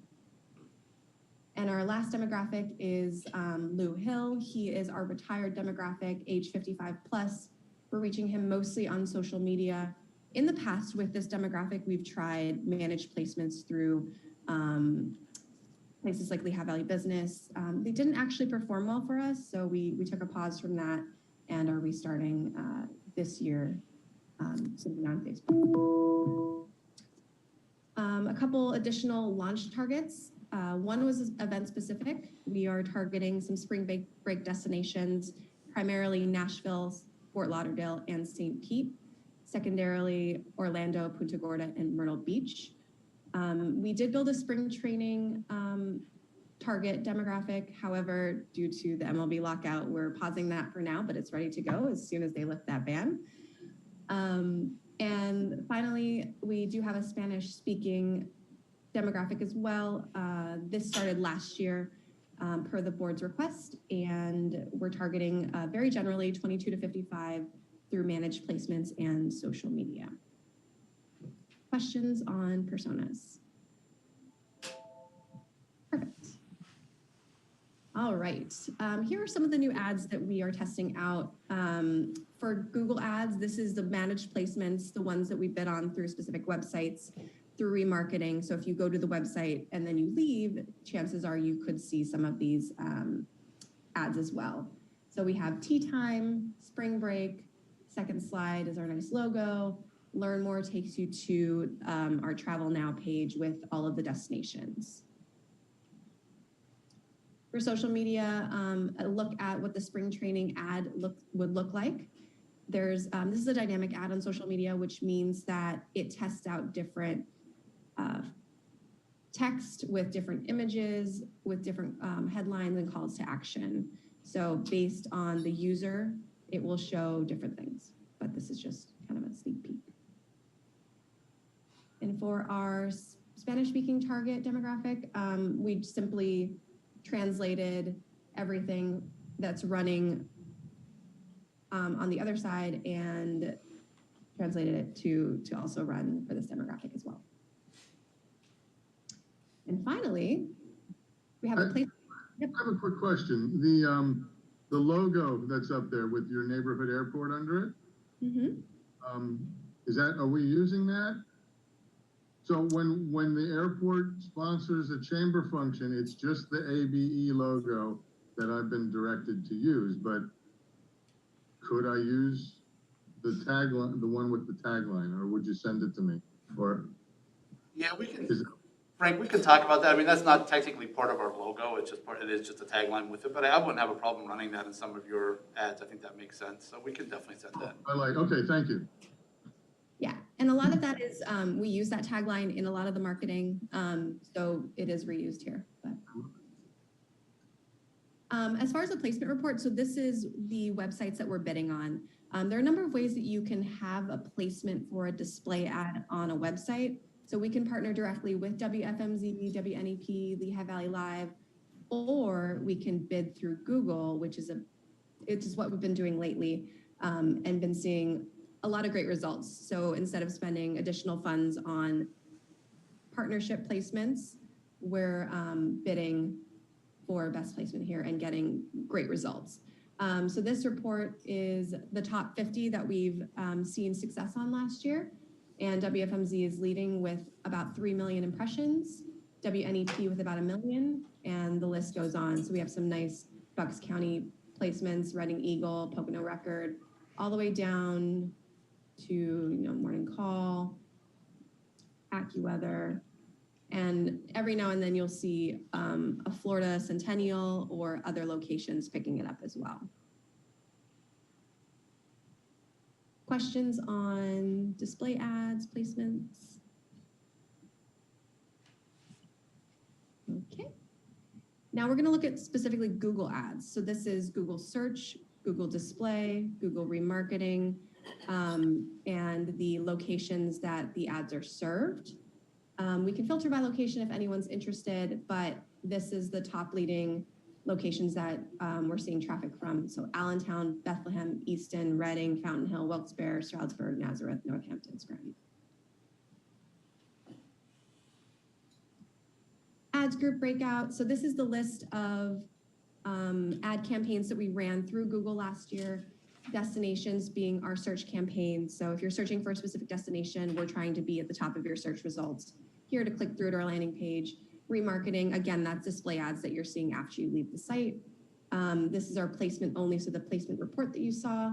And our last demographic is Lou Hill. He is our retired demographic, age 55 plus. We're reaching him mostly on social media. In the past with this demographic, we've tried managed placements through places like Lehigh Valley Business. They didn't actually perform well for us, so we took a pause from that and are restarting this year, simply on Facebook. A couple additional launch targets. One was event specific. We are targeting some spring break destinations, primarily Nashville, Fort Lauderdale, and St. Pete. Secondarily, Orlando, Punta Gorda, and Myrtle Beach. We did build a spring training target demographic. However, due to the MLB lockout, we're pausing that for now, but it's ready to go as soon as they lift that ban. And finally, we do have a Spanish-speaking demographic as well. This started last year per the board's request, and we're targeting very generally 22 to 55 through managed placements and social media. Questions on personas? All right, here are some of the new ads that we are testing out. For Google Ads, this is the managed placements, the ones that we bid on through specific websites, through remarketing. So if you go to the website and then you leave, chances are you could see some of these ads as well. So we have Tea Time, Spring Break, second slide is our nice logo. Learn More takes you to our Travel Now page with all of the destinations. For social media, a look at what the spring training ad would look like. There's this is a dynamic ad on social media, which means that it tests out different text with different images, with different headlines and calls to action. So based on the user, it will show different things, but this is just kind of a sneak peek. And for our Spanish-speaking target demographic, we simply translated everything that's running on the other side and translated it to also run for this demographic as well. And finally, we have a place. Yep.
I have a quick question. The logo that's up there with your neighborhood airport under it, are we using that? So when the airport sponsors a chamber function, it's just the ABE logo that I've been directed to use, but could I use the tagline, the one with the tagline, or would you send it to me? Or
Yeah, we can, Frank, we can talk about that. I mean, that's not technically part of our logo. It's just it is just a tagline with it, but I wouldn't have a problem running that in some of your ads. I think that makes sense. So we can definitely send that.
Okay, thank you.
Yeah, and a lot of that is, we use that tagline in a lot of the marketing, so it is reused here. But. As far as the placement report, so this is the websites that we're bidding on. There are a number of ways that you can have a placement for a display ad on a website. So we can partner directly with WFMZ, WNEP, Lehigh Valley Live, or we can bid through Google, which is what we've been doing lately, and been seeing a lot of great results. So instead of spending additional funds on partnership placements, we're bidding for best placement here and getting great results. So this report is the top 50 that we've seen success on last year. And WFMZ is leading with about 3 million impressions, WNEP with about 1 million, and the list goes on. So we have some nice Bucks County placements, Reading Eagle, Pocono Record, all the way down to Morning Call, AccuWeather, and every now and then you'll see a Florida Centennial or other locations picking it up as well. Questions on display ads, placements? Okay. Now we're going to look at specifically Google Ads. So this is Google Search, Google Display, Google Remarketing, and the locations that the ads are served. We can filter by location if anyone's interested, but this is the top leading locations that we're seeing traffic from. So Allentown, Bethlehem, Easton, Reading, Fountain Hill, Wilkes-Barre, Stroudsburg, Nazareth, Northampton, Scranton. Ads Group Breakout. So this is the list of ad campaigns that we ran through Google last year. Destinations being our search campaign. So if you're searching for a specific destination, we're trying to be at the top of your search results. Here to click through to our landing page. Remarketing, again, that's display ads that you're seeing after you leave the site. This is our placement only, so the placement report that you saw.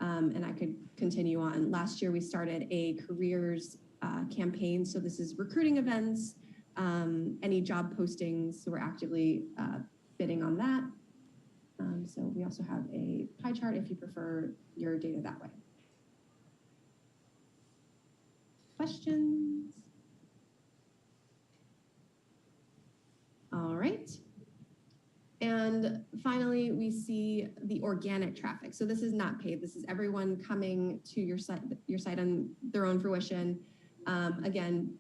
And I could continue on. Last year, we started a careers campaign. So this is recruiting events, any job postings. So we're actively bidding on that. So we also have a pie chart if you prefer your data that way. Questions? All right. And finally, we see the organic traffic. So this is not paid. This is everyone coming to your site on their own fruition. Again,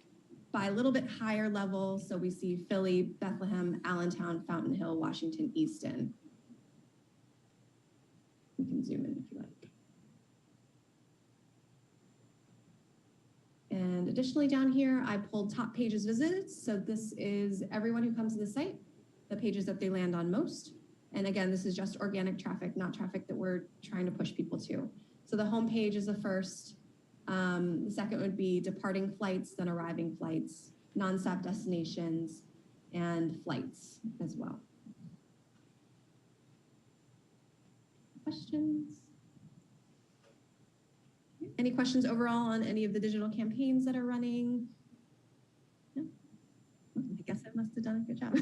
by a little bit higher level. So we see Philly, Bethlehem, Allentown, Fountain Hill, Washington, Easton. You can zoom in if you like. And additionally down here, I pulled top pages visits. So this is everyone who comes to the site, the pages that they land on most. And again, this is just organic traffic, not traffic that we're trying to push people to. So the homepage is the first. The second would be departing flights, then arriving flights, nonstop destinations, and flights as well. Questions? Any questions overall on any of the digital campaigns that are running? No? I guess I must have done a good job.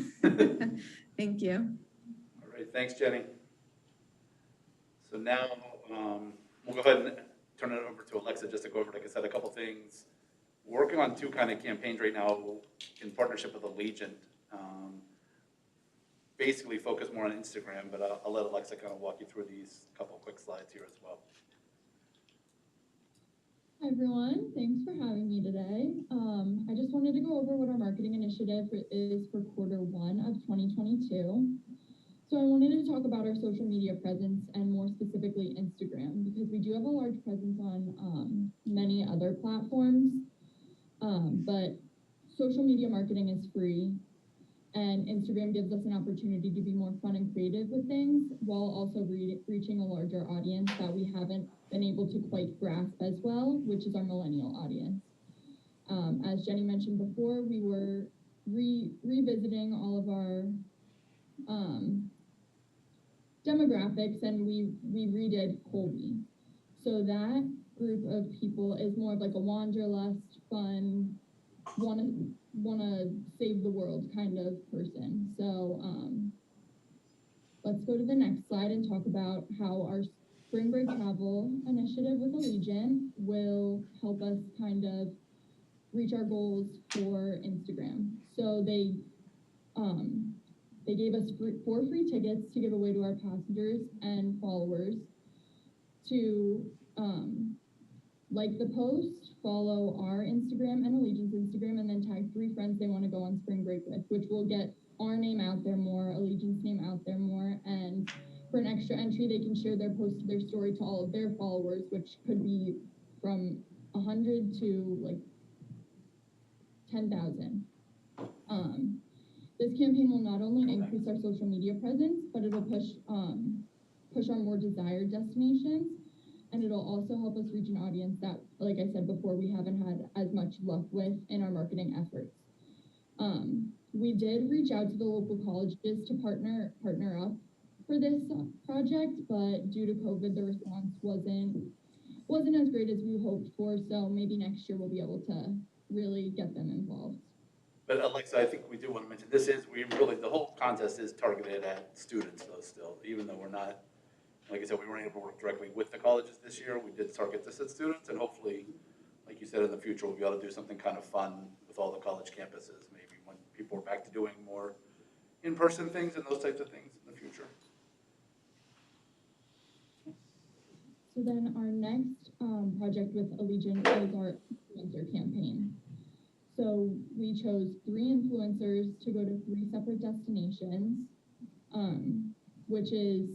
Thank you.
All right, thanks, Jenny. So now we'll go ahead and turn it over to Alexa just to go over, like I said, a couple things. We're working on two kind of campaigns right now in partnership with Allegiant. Basically focus more on Instagram, but I'll let Alexa kind of walk you through these couple quick slides here as well.
Hi everyone, thanks for having me today. I just wanted to go over what our marketing initiative is for Q1 of 2022. So I wanted to talk about our social media presence and more specifically Instagram, because we do have a large presence on many other platforms, but social media marketing is free. And Instagram gives us an opportunity to be more fun and creative with things while also reaching a larger audience that we haven't been able to quite grasp as well, which is our millennial audience. As Jenny mentioned before, we were revisiting all of our demographics, and we redid Colby. So that group of people is more of like a wanderlust, fun, wanna save the world kind of person. So let's go to the next slide and talk about how our spring break travel initiative with Allegiant will help us kind of reach our goals for Instagram. So they gave us 4 free tickets to give away to our passengers and followers to like the post, follow our Instagram and Allegiant's Instagram, and then tag 3 friends they want to go on spring break with, which will get our name out there more, Allegiant's name out there more, and for an extra entry, they can share their post to their story to all of their followers, which could be from 100 to like 10,000. This campaign will not only increase our social media presence, but it'll push our more desired destinations. And it'll also help us reach an audience that, like I said before, we haven't had as much luck with in our marketing efforts. We did reach out to the local colleges to partner up for this project, but due to COVID, the response wasn't as great as we hoped for. So maybe next year we'll be able to really get them involved.
But Alexa, I think we do want to mention, the whole contest is targeted at students though still, even though we're not, like I said, we weren't able to work directly with the colleges this year. We did target this at students, and hopefully, like you said, in the future, we'll be able to do something kind of fun with all the college campuses, maybe when people are back to doing more in-person things and those types of things in the future.
So then our next project with Allegiant is our influencer campaign. So we chose 3 influencers to go to 3 separate destinations, which is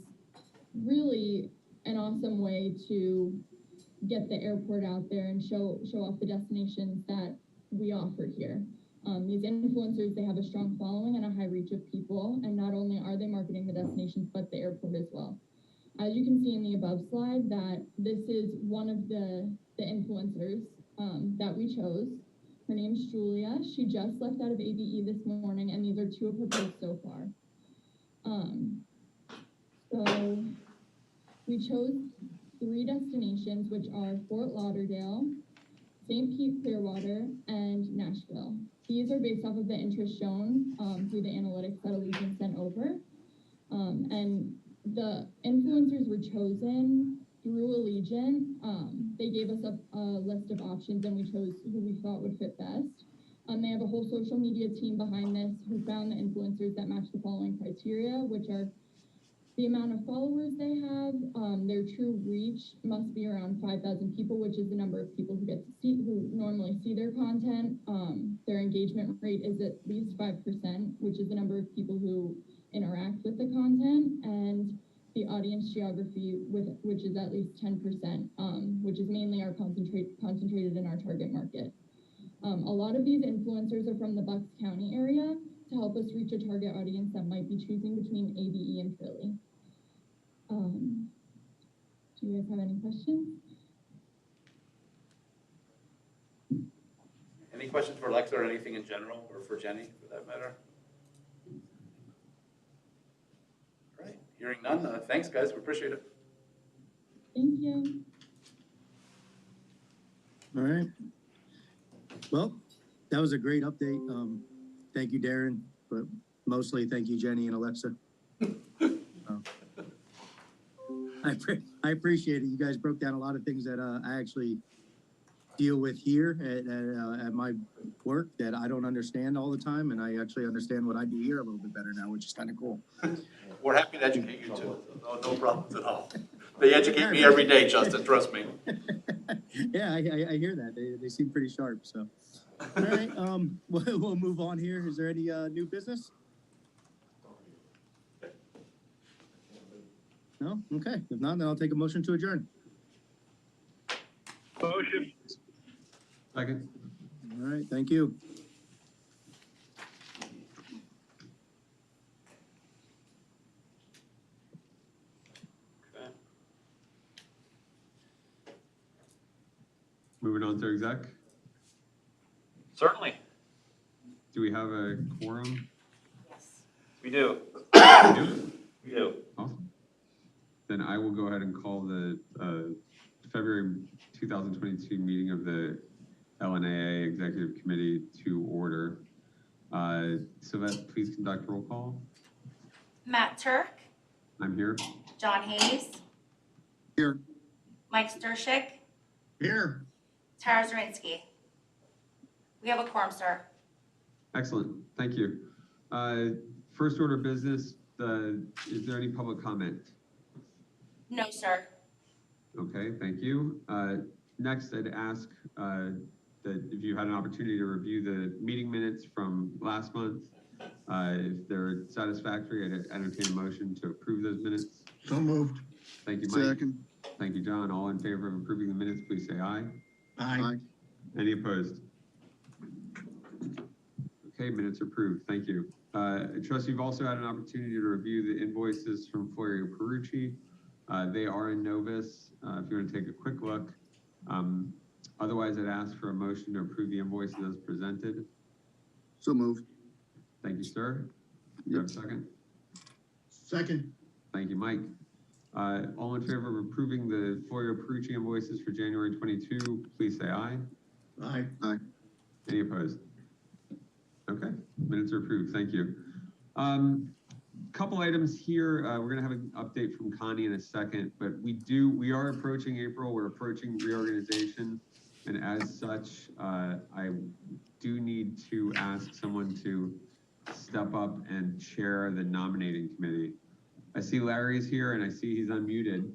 really an awesome way to get the airport out there and show off the destinations that we offer here. These influencers, they have a strong following and a high reach of people, and not only are they marketing the destinations, but the airport as well. As you can see in the above slide, that this is one of the influencers that we chose. Her name's Julia. She just left out of ABE this morning, and these are 2 of her posts so far. So we chose 3 destinations, which are Fort Lauderdale, St. Pete Clearwater, and Nashville. These are based off of the interest shown through the analytics that Allegiant sent over. And the influencers were chosen through Allegiant. They gave us a list of options, and we chose who we thought would fit best. They have a whole social media team behind this who found the influencers that match the following criteria, which are the amount of followers they have, their true reach must be around 5,000 people, which is the number of people who normally see their content. Their engagement rate is at least 5%, which is the number of people who interact with the content, and the audience geography, which is at least 10%, which is mainly concentrated in our target market. A lot of these influencers are from the Bucks County area, to help us reach a target audience that might be choosing between ABE and Philly. Do you guys have any questions?
Any questions for Alexa or anything in general, or for Jenny, for that matter? All right, hearing none, thanks, guys, we appreciate it.
Thank you.
All right. Well, that was a great update. Thank you, Darren, but mostly thank you, Jenny and Alexa. I appreciate it. You guys broke down a lot of things that I actually deal with here at my work that I don't understand all the time, and I actually understand what I do here a little bit better now, which is kind of cool.
We're happy to educate you too. No problems at all. They educate me every day, Justin, trust me.
Yeah, I hear that. They seem pretty sharp, so. All right, we'll move on here. Is there any new business? No? Okay. If not, then I'll take a motion to adjourn.
Motion.
Second.
All right, thank you.
Okay.
Moving on to exec.
Certainly,
Do we have a quorum?
we do.
We do?
We do.
Awesome. Then I will go ahead and call the February 2022 meeting of the LNAA Executive Committee to order. Sylvette, please conduct roll call.
Matt Turk,
I'm here.
John Hayes,
Here.
Mike Stershik,
Here.
Tara Zirinsky. We have a quorum, sir.
Excellent. Thank you. First order of business, is there any public comment?
No, sir.
Okay, thank you. Next, I'd ask that if you had an opportunity to review the meeting minutes from last month, if they're satisfactory, I'd entertain a motion to approve those minutes.
So moved.
Thank you, Mike.
Second.
Thank you, John. All in favor of approving the minutes, please say aye.
Aye.
Any opposed? Okay, minutes approved. Thank you. I trust you've also had an opportunity to review the invoices from Florio Perucci. They are in Novus, if you want to take a quick look. Otherwise, I'd ask for a motion to approve the invoices as presented.
So moved.
Thank you, sir. You have a second?
Second.
Thank you, Mike. All in favor of approving the Florio Perucci invoices for January 22, please say aye.
Aye.
Aye.
Any opposed? Okay, minutes are approved. Thank you. Couple items here. We're going to have an update from Connie in a second, but we are approaching April. We're approaching reorganization. And as such, I do need to ask someone to step up and chair the nominating committee. I see Larry's here and I see he's unmuted.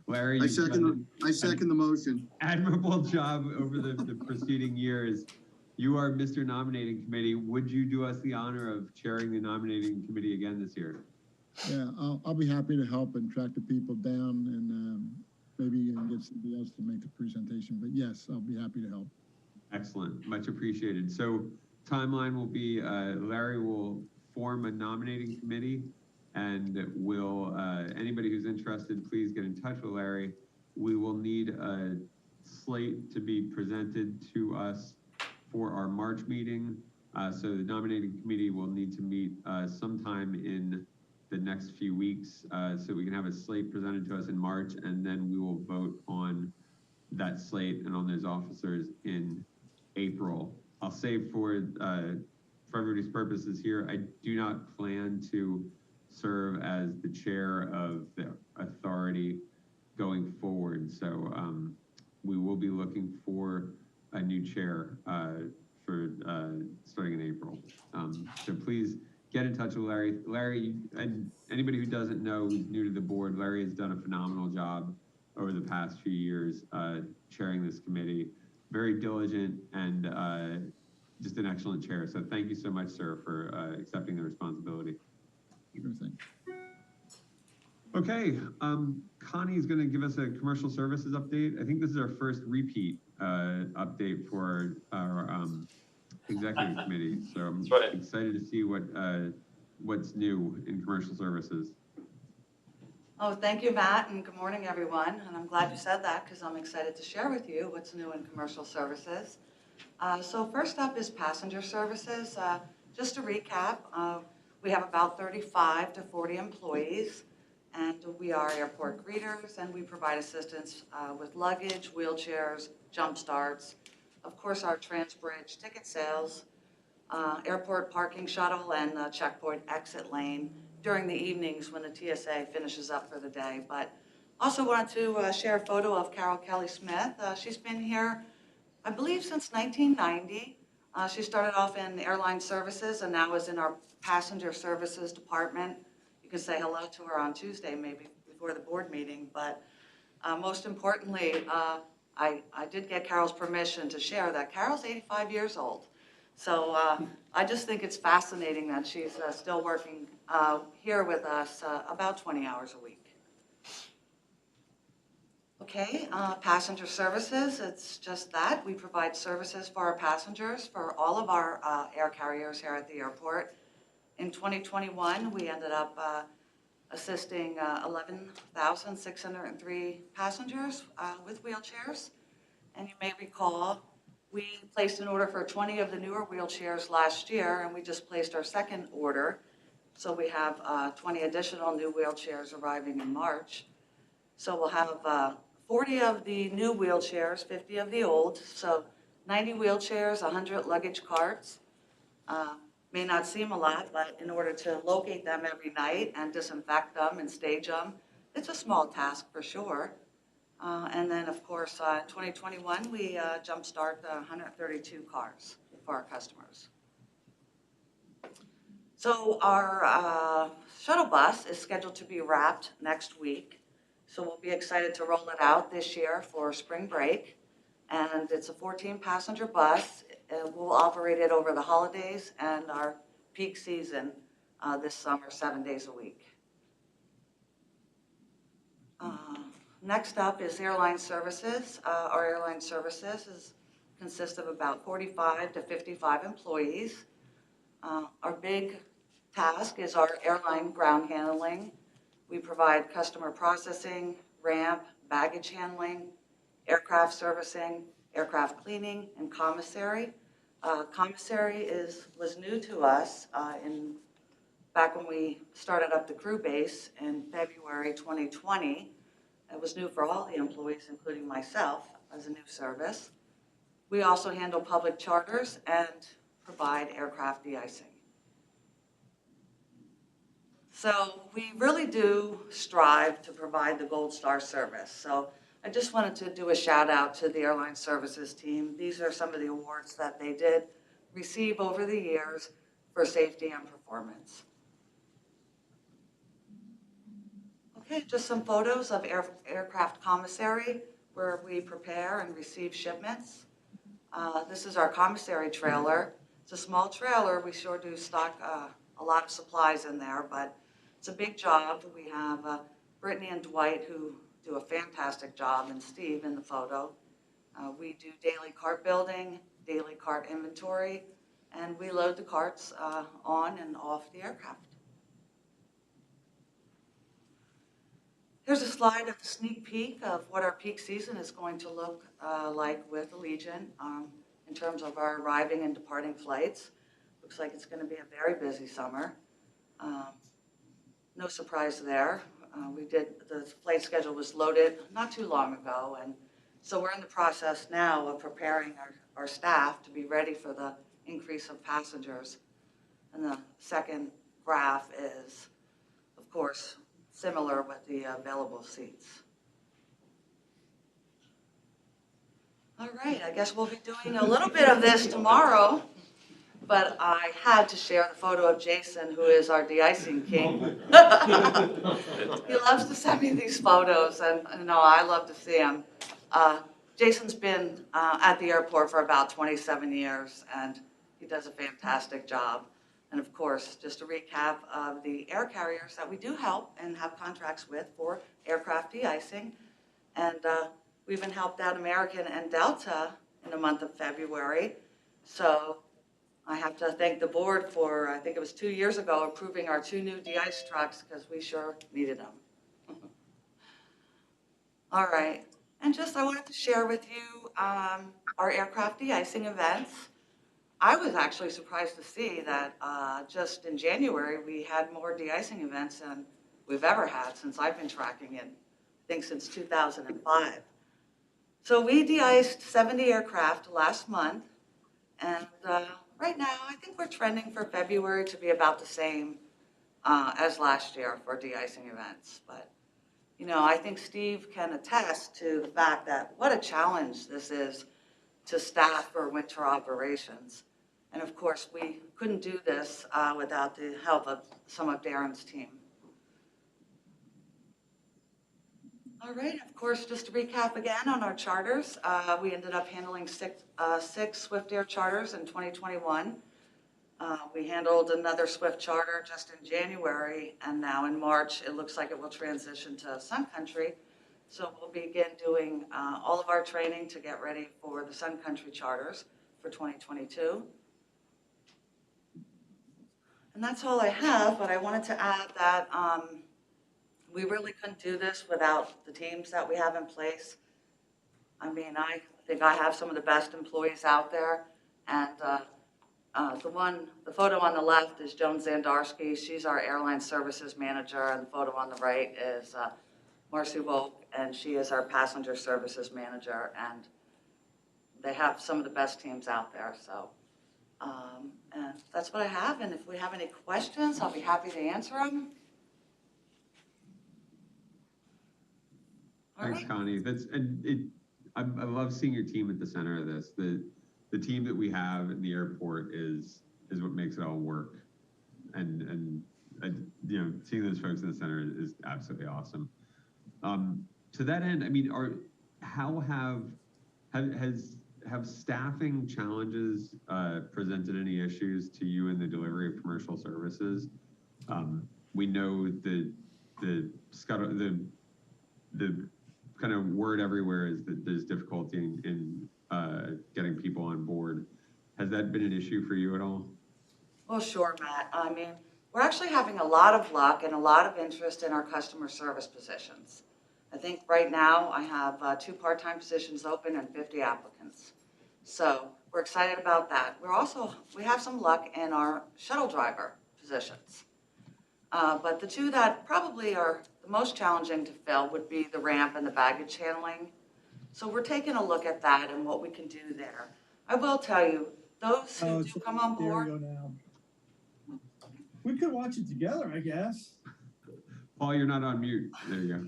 Larry,
I second the motion.
Admirable job over the preceding years. You are Mr. Nominating Committee. Would you do us the honor of chairing the nominating committee again this year?
Yeah, I'll be happy to help and track the people down and maybe get somebody else to make the presentation. But yes, I'll be happy to help.
Excellent, much appreciated. So timeline will be Larry will form a nominating committee, and will anybody who's interested, please get in touch with Larry. We will need a slate to be presented to us for our March meeting. So the nominating committee will need to meet sometime in the next few weeks so we can have a slate presented to us in March, and then we will vote on that slate and on those officers in April. I'll say for everybody's purposes here, I do not plan to serve as the chair of the authority going forward. So we will be looking for a new chair for starting in April. So please get in touch with Larry. Larry, and anybody who doesn't know who's new to the board, Larry has done a phenomenal job over the past few years chairing this committee. Very diligent and just an excellent chair. So thank you so much, sir, for accepting the responsibility.
Sure thing.
Okay, Connie is going to give us a commercial services update. I think this is our first repeat update for our executive committee. So I'm
That's right.
excited to see what's new in commercial services.
Oh, thank you, Matt, and good morning, everyone. And I'm glad you said that because I'm excited to share with you what's new in commercial services. So first up is passenger services. Just to recap, we have about 35 to 40 employees, and we are airport greeters, and we provide assistance with luggage, wheelchairs, jump starts, of course, our Transbridge ticket sales, airport parking shuttle, and checkpoint exit lane during the evenings when the TSA finishes up for the day. But also wanted to share a photo of Carol Kelly Smith. She's been here, I believe, since 1990. She started off in Airline Services and now is in our passenger services department. You can say hello to her on Tuesday, maybe before the board meeting. But most importantly, I did get Carol's permission to share that Carol's 85 years old. So I just think it's fascinating that she's still working here with us about 20 hours a week. Okay, passenger services, it's just that. We provide services for our passengers for all of our air carriers here at the airport. In 2021, we ended up assisting 11,603 passengers with wheelchairs. And you may recall, we placed an order for 20 of the newer wheelchairs last year, and we just placed our second order. So we have 20 additional new wheelchairs arriving in March. So we'll have 40 of the new wheelchairs, 50 of the old. So 90 wheelchairs, 100 luggage carts. May not seem a lot, but in order to locate them every night and disinfect them and stage them, it's a small task for sure. And then, of course, in 2021, we jumpstart 132 cars for our customers. So our shuttle bus is scheduled to be wrapped next week. So we'll be excited to roll it out this year for spring break. And it's a 14-passenger bus. We'll operate it over the holidays and our peak season this summer, 7 days a week. Next up is Airline Services. Our Airline Services consists of about 45 to 55 employees. Our big task is our airline ground handling. We provide customer processing, ramp, baggage handling, aircraft servicing, aircraft cleaning, and commissary. Commissary was new to us back when we started up the crew base in February 2020. It was new for all the employees, including myself, as a new service. We also handle public charters and provide aircraft de-icing. So we really do strive to provide the Gold Star service. So I just wanted to do a shout out to the Airline Services team. These are some of the awards that they did receive over the years for safety and performance. Okay, just some photos of aircraft commissary where we prepare and receive shipments. This is our commissary trailer. It's a small trailer. We sure do stock a lot of supplies in there, but it's a big job. We have Brittany and Dwight who do a fantastic job, and Steve in the photo. We do daily cart building, daily cart inventory, and we load the carts on and off the aircraft. Here's a slide of a sneak peek of what our peak season is going to look like with Allegiant in terms of our arriving and departing flights. Looks like it's going to be a very busy summer. No surprise there. The flight schedule was loaded not too long ago, and so we're in the process now of preparing our staff to be ready for the increase of passengers. And the second graph is, of course, similar with the available seats. All right, I guess we'll be doing a little bit of this tomorrow, but I had to share the photo of Jason, who is our de-icing king. He loves to send me these photos, and I love to see him. Jason's been at the airport for about 27 years, and he does a fantastic job. And of course, just a recap of the air carriers that we do help and have contracts with for aircraft de-icing. And we even helped out American and Delta in the month of February. So I have to thank the board for, I think it was 2 years ago, approving our 2 new de-ice trucks because we sure needed them. All right, and just I wanted to share with you our aircraft de-icing events. I was actually surprised to see that just in January, we had more de-icing events than we've ever had since I've been tracking it, I think since 2005. So we de-iced 70 aircraft last month, and right now I think we're trending for February to be about the same as last year for de-icing events. But you know, I think Steve can attest to the fact that what a challenge this is to staff for winter operations. And of course, we couldn't do this without the help of some of Darren's team. All right, of course, just to recap again on our charters, we ended up handling six Swift Air charters in 2021. We handled another Swift charter just in January, and now in March, it looks like it will transition to Sun Country. So we'll begin doing all of our training to get ready for the Sun Country charters for 2022. And that's all I have, but I wanted to add that we really couldn't do this without the teams that we have in place. I mean, I think I have some of the best employees out there, and the photo on the left is Joan Zandarski. She's our Airline Services manager, and the photo on the right is Marcy Volk, and she is our Passenger Services manager, and they have some of the best teams out there. So, and that's what I have, and if we have any questions, I'll be happy to answer them.
Thanks, Connie. I love seeing your team at the center of this. The team that we have in the airport is what makes it all work. And you know, seeing those folks in the center is absolutely awesome. To that end, I mean, have staffing challenges presented any issues to you in the delivery of commercial services? We know the kind of word everywhere is that there's difficulty in getting people on board. Has that been an issue for you at all?
Well, sure, Matt. I mean, we're actually having a lot of luck and a lot of interest in our customer service positions. I think right now I have 2 part-time positions open and 50 applicants. So we're excited about that. We have some luck in our shuttle driver positions. But the 2 that probably are the most challenging to fill would be the ramp and the baggage handling. So we're taking a look at that and what we can do there. I will tell you, those who do come on board.
There we go now. We could watch it together, I guess.
Paul, you're not on mute. There you go.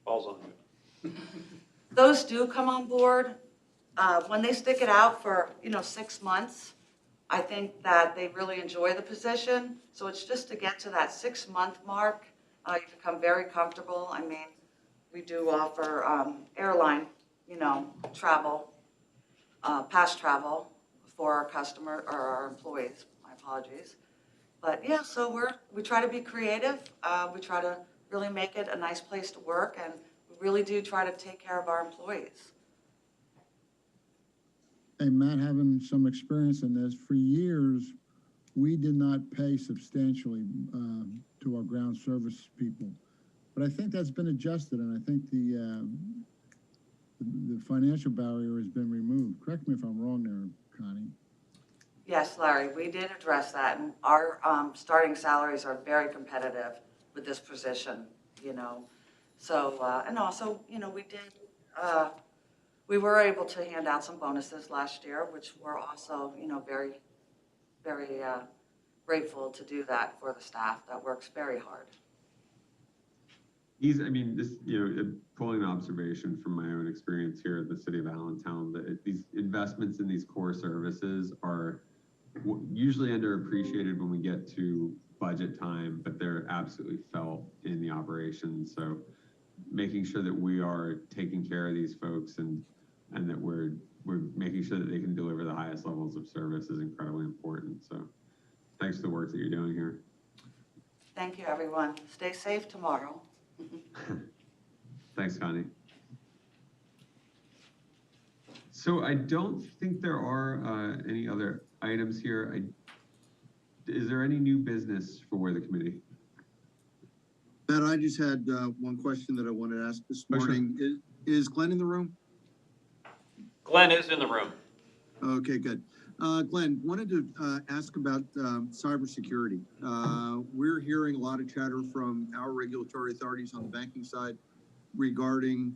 Paul's on mute.
Those do come on board. When they stick it out for 6 months, I think that they really enjoy the position. So it's just to get to that 6-month mark. You become very comfortable. I mean, we do offer airline, travel, past travel for our customer or our employees. My apologies. But yeah, so we try to be creative. We try to really make it a nice place to work, and we really do try to take care of our employees.
Hey, Matt, having some experience in this, for years, we did not pay substantially to our ground service people. But I think that's been adjusted, and I think the financial barrier has been removed. Correct me if I'm wrong there, Connie.
Yes, Larry, we did address that, and our starting salaries are very competitive with this position, So, and also, we were able to hand out some bonuses last year, which we're also, very, very grateful to do that for the staff that works very hard.
Pulling an observation from my own experience here at the city of Allentown, that these investments in these core services are usually underappreciated when we get to budget time, but they're absolutely felt in the operations. So making sure that we are taking care of these folks and that we're making sure that they can deliver the highest levels of service is incredibly important. So thanks for the work that you're doing here.
Thank you, everyone. Stay safe tomorrow.
Thanks, Connie. So I don't think there are any other items here. is there any new business for the committee?
Matt, I just had one question that I wanted to ask this morning. Is Glenn in the room?
Glenn is in the room.
Okay, good. Glenn, wanted to ask about cybersecurity. We're hearing a lot of chatter from our regulatory authorities on the banking side regarding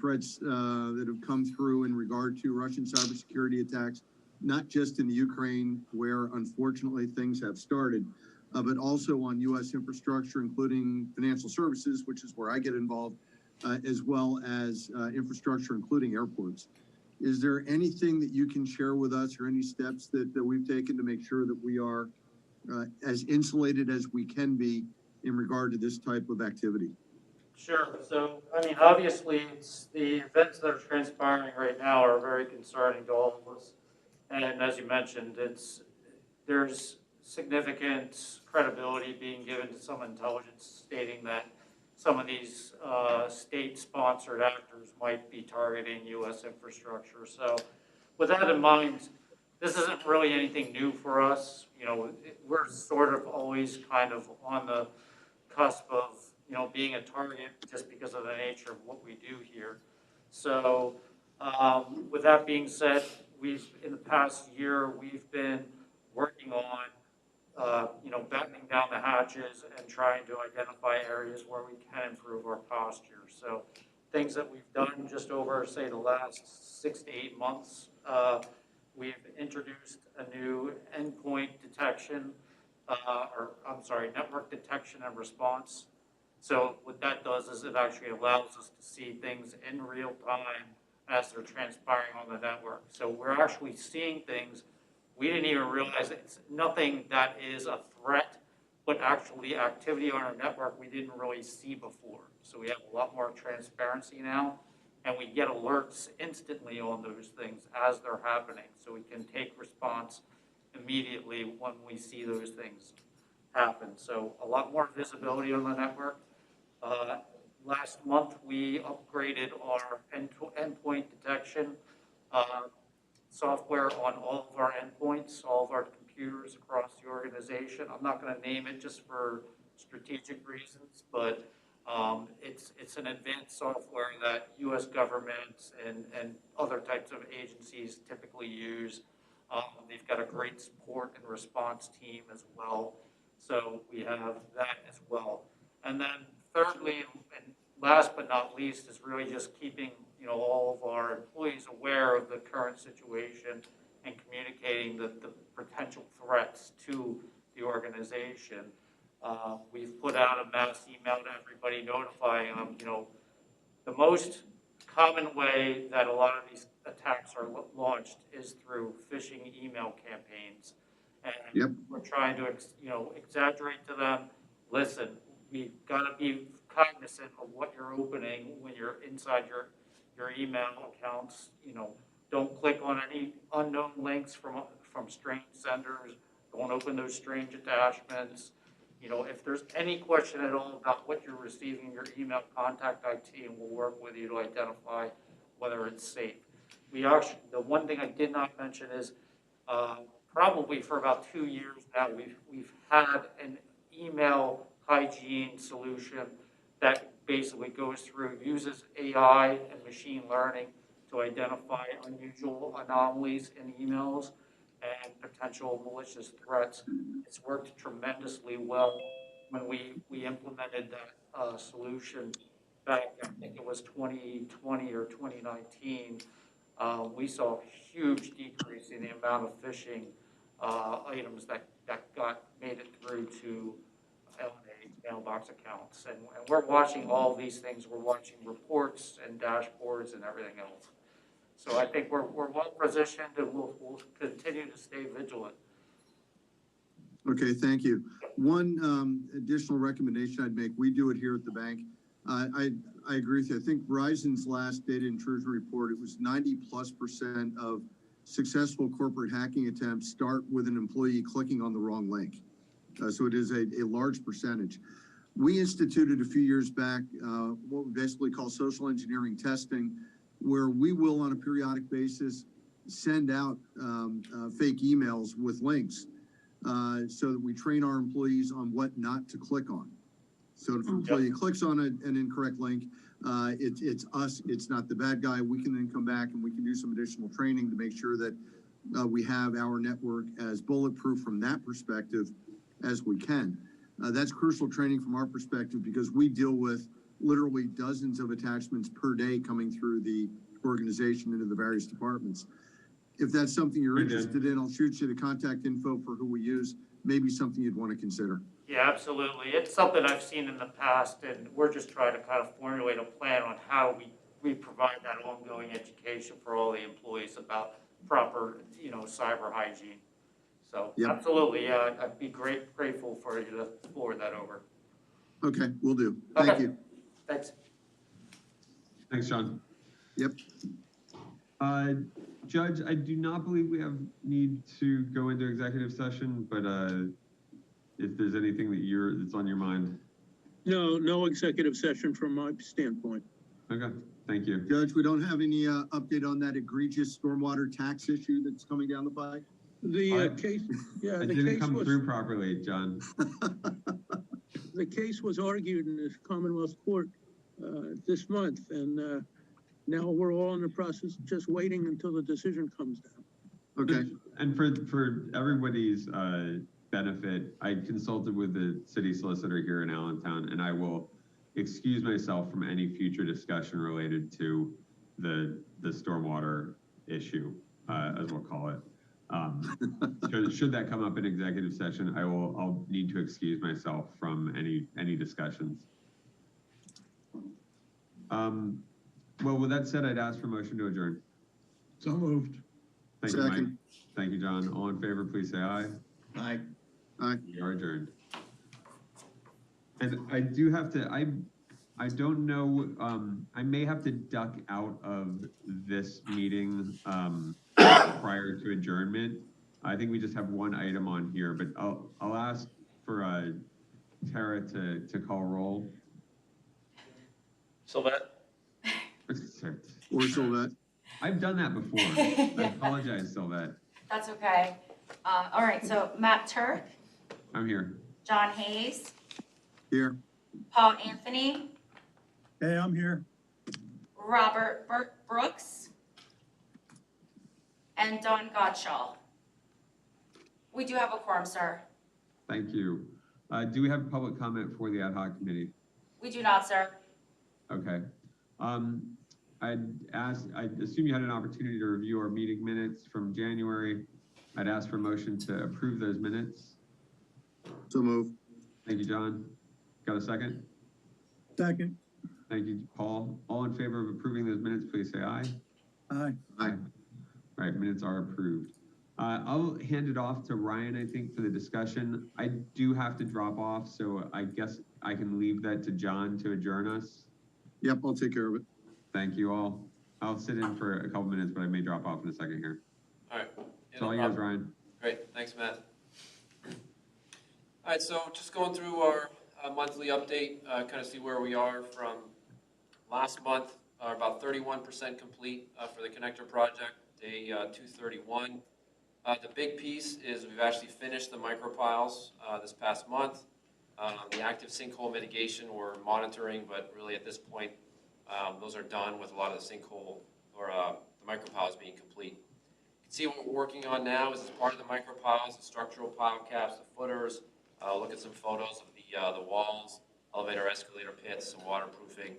threats that have come through in regard to Russian cybersecurity attacks, not just in the Ukraine, where unfortunately things have started, but also on U.S. infrastructure, including financial services, which is where I get involved, as well as infrastructure, including airports. Is there anything that you can share with us or any steps that we've taken to make sure that we are as insulated as we can be in regard to this type of activity?
Sure. So, I mean, obviously, the events that are transpiring right now are very concerning to all of us. And as you mentioned, there's significant credibility being given to some intelligence stating that some of these state-sponsored actors might be targeting U.S. infrastructure. So with that in mind, this isn't really anything new for us. You know, we're sort of always kind of on the cusp of, you know, being a target just because of the nature of what we do here. So with that being said, in the past year, we've been working on you know, battening down the hatches and trying to identify areas where we can improve our posture. So things that we've done just over, say, the last 6 to 8 months, we've introduced a new endpoint detection, network detection and response. So what that does is it actually allows us to see things in real time as they're transpiring on the network. So we're actually seeing things we didn't even realize. It's nothing that is a threat, but actually activity on our network we didn't really see before. So we have a lot more transparency now, and we get alerts instantly on those things as they're happening. So we can take response immediately when we see those things happen. So a lot more visibility on the network. Last month, we upgraded our endpoint detection software on all of our endpoints, all of our computers across the organization. I'm not going to name it just for strategic reasons, but it's an advanced software that U.S. governments and other types of agencies typically use. They've got a great support and response team as well. So we have that as well. And then thirdly, and last but not least, is really just keeping, you know, all of our employees aware of the current situation and communicating the potential threats to the organization. We've put out a mass email to everybody notifying them. You know, the most common way that a lot of these attacks are launched is through phishing email campaigns. And we're trying to, you know, exaggerate to them, listen, we've got to be cognizant of what you're opening when you're inside your email accounts. You know, don't click on any unknown links from strange senders. Don't open those strange attachments. You know, if there's any question at all about what you're receiving in your email, contact IT and we'll work with you to identify whether it's safe. The one thing I did not mention is probably for about 2 years now, we've had an email hygiene solution that basically goes through, uses AI and machine learning to identify unusual anomalies in emails and potential malicious threats. It's worked tremendously well. When we implemented that solution back, I think it was 2020 or 2019, we saw a huge decrease in the amount of phishing items that made it through to LNAA mailbox accounts. And we're watching all these things. We're watching reports and dashboards and everything else. So I think we're well positioned and we'll continue to stay vigilant.
Okay, thank you. One additional recommendation I'd make, we do it here at the bank. I agree with you. I think Verizon's last data intrusion report, it was 90+% of successful corporate hacking attempts start with an employee clicking on the wrong link. So it is a large percentage. We instituted a few years back what we basically call social engineering testing, where we will on a periodic basis send out fake emails with links so that we train our employees on what not to click on. So if an employee clicks on an incorrect link, it's us, it's not the bad guy. We can then come back and we can do some additional training to make sure that we have our network as bulletproof from that perspective as we can. That's crucial training from our perspective because we deal with literally dozens of attachments per day coming through the organization into the various departments. If that's something you're interested in, I'll shoot you the contact info for who we use. Maybe something you'd want to consider.
Yeah, absolutely. It's something I've seen in the past, and we're just trying to kind of formulate a plan on how we provide that ongoing education for all the employees about proper, cyber hygiene. So absolutely, yeah, I'd be grateful for you to forward that over.
Okay, will do. Thank you.
Thanks.
Thanks, John.
Yep.
Judge, I do not believe we need to go into executive session, but if there's anything that's on your mind.
No executive session from my standpoint.
Okay, thank you.
Judge, we don't have any update on that egregious stormwater tax issue that's coming down the pike?
The case,
It didn't come through properly, John.
the case was argued in the Commonwealth Court this month, and now we're all in the process of just waiting until the decision comes down.
Okay.
And for everybody's benefit, I consulted with the city solicitor here in Allentown, and I will excuse myself from any future discussion related to the stormwater issue, as we'll call it. Should that come up in executive session, I'll need to excuse myself from any discussions. Well, with that said, I'd ask for motion to adjourn.
So moved.
Thank you, Mike. Thank you, John. All in favor, please say aye.
Aye.
Aye.
We are adjourned. And I do have to, I don't know, I may have to duck out of this meeting prior to adjournment. I think we just have one item on here, but I'll ask for Tara to call roll.
Sylvette?
Or Sylvette.
I've done that before. I apologize, Sylvette.
That's okay. All right, so Matt Turk,
I'm here.
John Hayes,
Here.
Paul Anthony,
Hey, I'm here.
Robert Brooks, and Don Gottschall. We do have a quorum, sir.
Thank you. Do we have public comment for the ad hoc committee?
We do not, sir.
Okay. I assume you had an opportunity to review our meeting minutes from January. I'd ask for a motion to approve those minutes.
So move.
Thank you, John. Got a second?
Second.
Thank you, Paul. All in favor of approving those minutes, please say aye.
Aye.
Aye.
All right, minutes are approved. I'll hand it off to Ryan, I think, for the discussion. I do have to drop off, so I guess I can leave that to John to adjourn us.
Yep, I'll take care of it.
Thank you all. I'll sit in for a couple minutes, but I may drop off in a second here.
All right.
It's all yours, Ryan.
Great, thanks, Matt. All right, so just going through our monthly update, kind of see where we are from last month. About 31% complete for the connector project, day 231. The big piece is we've actually finished the micropiles this past month. The active sinkhole mitigation we're monitoring, but really at this point, those are done with a lot of the sinkhole or the micropiles being complete. You can see what we're working on now is as part of the micropiles, the structural pile caps, the footers. Look at some photos of the walls, elevator, escalator pits, some waterproofing.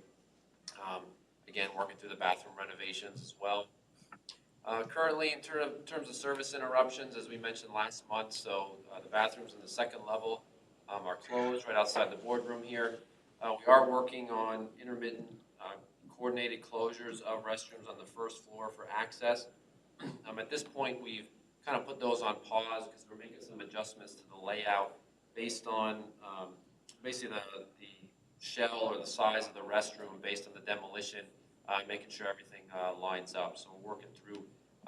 Again, working through the bathroom renovations as well. Currently, in terms of service interruptions, as we mentioned last month, so the bathrooms in the second level are closed right outside the boardroom here. We are working on intermittent coordinated closures of restrooms on the first floor for access. At this point, we've kind of put those on pause because we're making some adjustments to the layout based on basically the shell or the size of the restroom based on the demolition, making sure everything lines up. So we're working through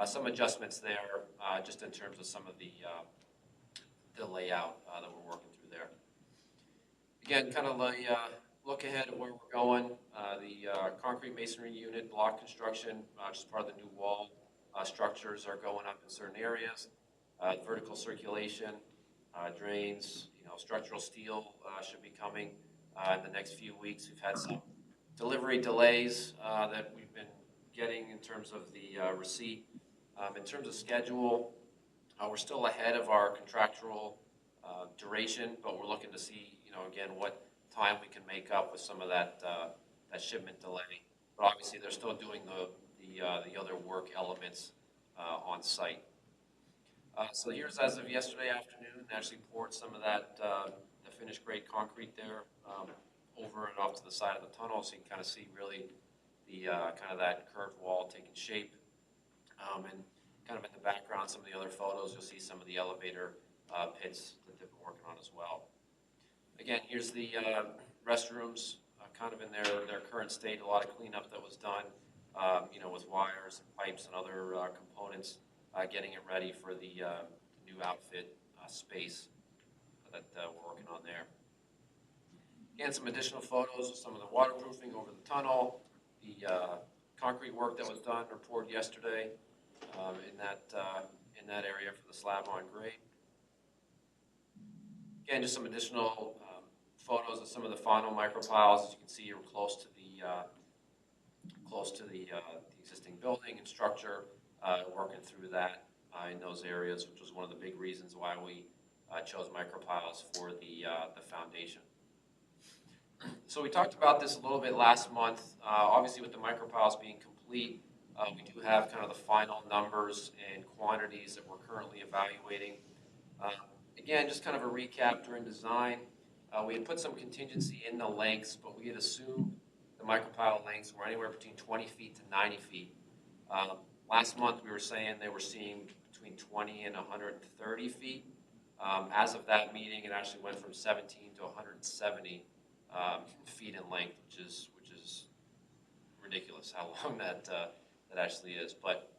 some adjustments there just in terms of some of the layout that we're working through there. Again, kind of a look ahead at where we're going. The concrete masonry unit block construction, just part of the new wall structures are going up in certain areas. Vertical circulation drains, structural steel should be coming in the next few weeks. We've had some delivery delays that we've been getting in terms of the receipt. In terms of schedule, we're still ahead of our contractual duration, but we're looking to see, again, what time we can make up with some of that shipment delay. But obviously, they're still doing the other work elements on site. So here's as of yesterday afternoon, actually poured some of that the finished grade concrete there over and off to the side of the tunnel, so you can kind of see really the kind of that curved wall taking shape. And kind of in the background, some of the other photos, you'll see some of the elevator pits that they've been working on as well. Again, here's the restrooms, kind of in their current state. A lot of cleanup that was done, with wires and pipes and other components, getting it ready for the new outfit space that we're working on there. Again, some additional photos of some of the waterproofing over the tunnel, the concrete work that was done or poured yesterday in that area for the slab on grade. Again, just some additional photos of some of the final micropiles. As you can see, you're close to the existing building and structure, working through that in those areas, which was one of the big reasons why we chose micropiles for the foundation. So we talked about this a little bit last month. Obviously, with the micropiles being complete, we do have kind of the final numbers and quantities that we're currently evaluating. Again, just kind of a recap during design. We had put some contingency in the lengths, but we had assumed the micropile lengths were anywhere between 20 feet to 90 feet. Last month, we were saying they were seeing between 20 and 130 feet. As of that meeting, it actually went from 17 to 170 feet in length, which is ridiculous how long that actually is. But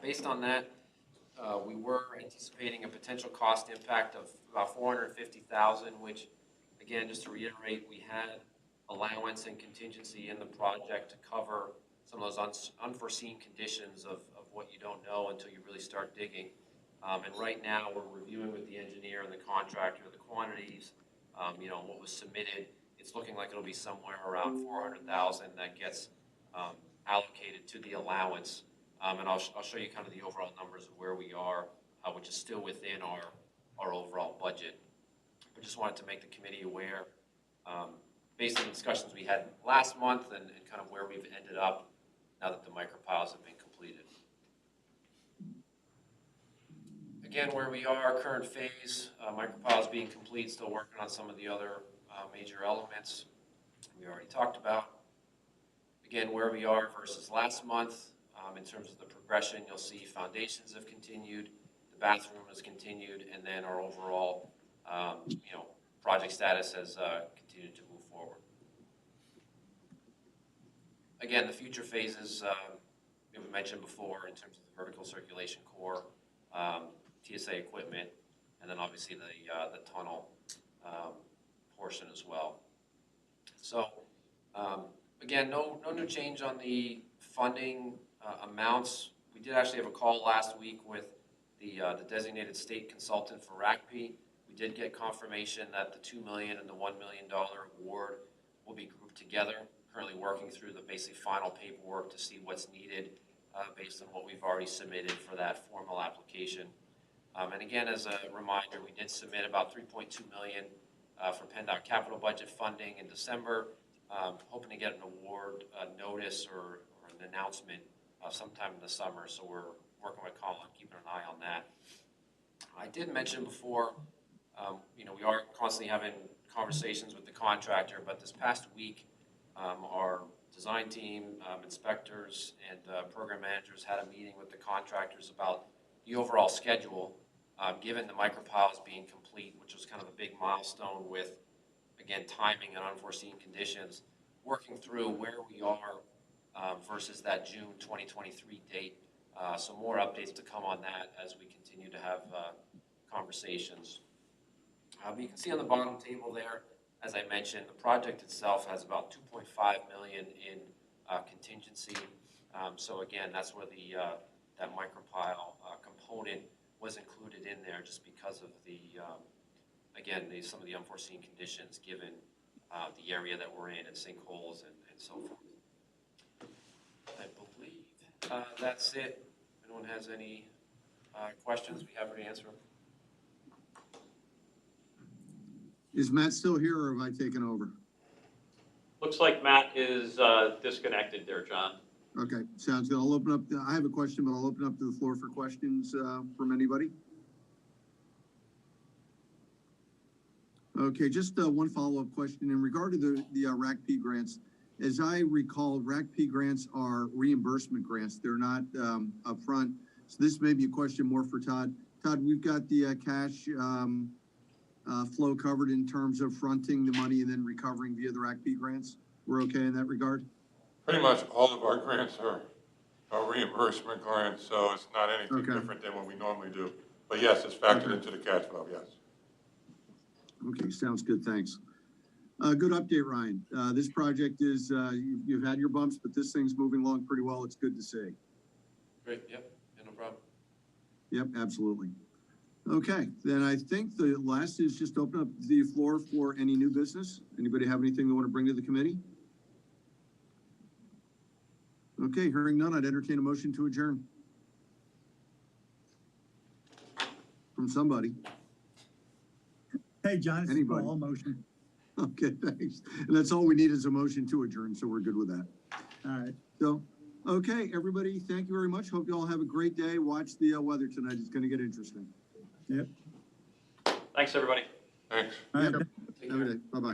based on that, we were anticipating a potential cost impact of about $450,000, which, again, just to reiterate, we had allowance and contingency in the project to cover some of those unforeseen conditions of what you don't know until you really start digging. And right now, we're reviewing with the engineer and the contractor the quantities, what was submitted. It's looking like it'll be somewhere around $400,000 that gets allocated to the allowance. And I'll show you kind of the overall numbers of where we are, which is still within our overall budget. But just wanted to make the committee aware, based on the discussions we had last month and kind of where we've ended up now that the micropiles have been completed. Again, where we are, current phase, micropiles being complete, still working on some of the other major elements we already talked about. Again, where we are versus last month, in terms of the progression, you'll see foundations have continued, the bathroom has continued, and then our overall, project status has continued to move forward. Again, the future phases we mentioned before in terms of the vertical circulation core, TSA equipment, and then obviously the tunnel portion as well. So again, no new change on the funding amounts. We did actually have a call last week with the designated state consultant for RACP. We did get confirmation that the $2 million and the $1 million award will be grouped together. Currently working through the basic final paperwork to see what's needed based on what we've already submitted for that formal application. And again, as a reminder, we did submit about $3.2 million for Penndot capital budget funding in December, hoping to get an award notice or an announcement sometime in the summer. So we're working with Colin, keeping an eye on that. I did mention before, we are constantly having conversations with the contractor, but this past week, our design team, inspectors, and program managers had a meeting with the contractors about the overall schedule, given the micropiles being complete, which was kind of a big milestone with, again, timing and unforeseen conditions, working through where we are versus that June 2023 date. So more updates to come on that as we continue to have conversations. You can see on the bottom table there, as I mentioned, the project itself has about $2.5 million in contingency. So again, that's where that micropile component was included in there just because of the, again, some of the unforeseen conditions given the area that we're in and sinkholes and so forth. I believe that's it. If anyone has any questions, we have to answer them.
Is Matt still here or have I taken over?
Looks like Matt is disconnected there, John.
Okay, sounds good. I'll open up, I have a question, but I'll open up to the floor for questions from anybody. Okay, just one follow-up question in regard to the RACP grants. As I recall, RACP grants are reimbursement grants. They're not upfront. So this may be a question more for Todd. Todd, we've got the cash flow covered in terms of fronting the money and then recovering via the RACP grants. We're okay in that regard?
Pretty much all of our grants are reimbursement grants, so it's not anything different than what we normally do. But yes, it's factored into the cash flow, yes.
Okay, sounds good, thanks. Good update, Ryan. This project is, you've had your bumps, but this thing's moving along pretty well. It's good to see.
Great, yep, yeah, no problem.
Yep, absolutely. Okay, then I think the last is just open up the floor for any new business. Anybody have anything they want to bring to the committee? Okay, hearing none, I'd entertain a motion to adjourn. From somebody.
Hey, John, it's
Anybody?
Paul, motion.
Okay, thanks. And that's all we need is a motion to adjourn, so we're good with that.
All right.
So, okay, everybody, thank you very much. Hope you all have a great day. Watch the weather tonight. It's going to get interesting.
Yep.
Thanks, everybody.
Thanks.
All right.
Yep. Have a good day. Bye-bye.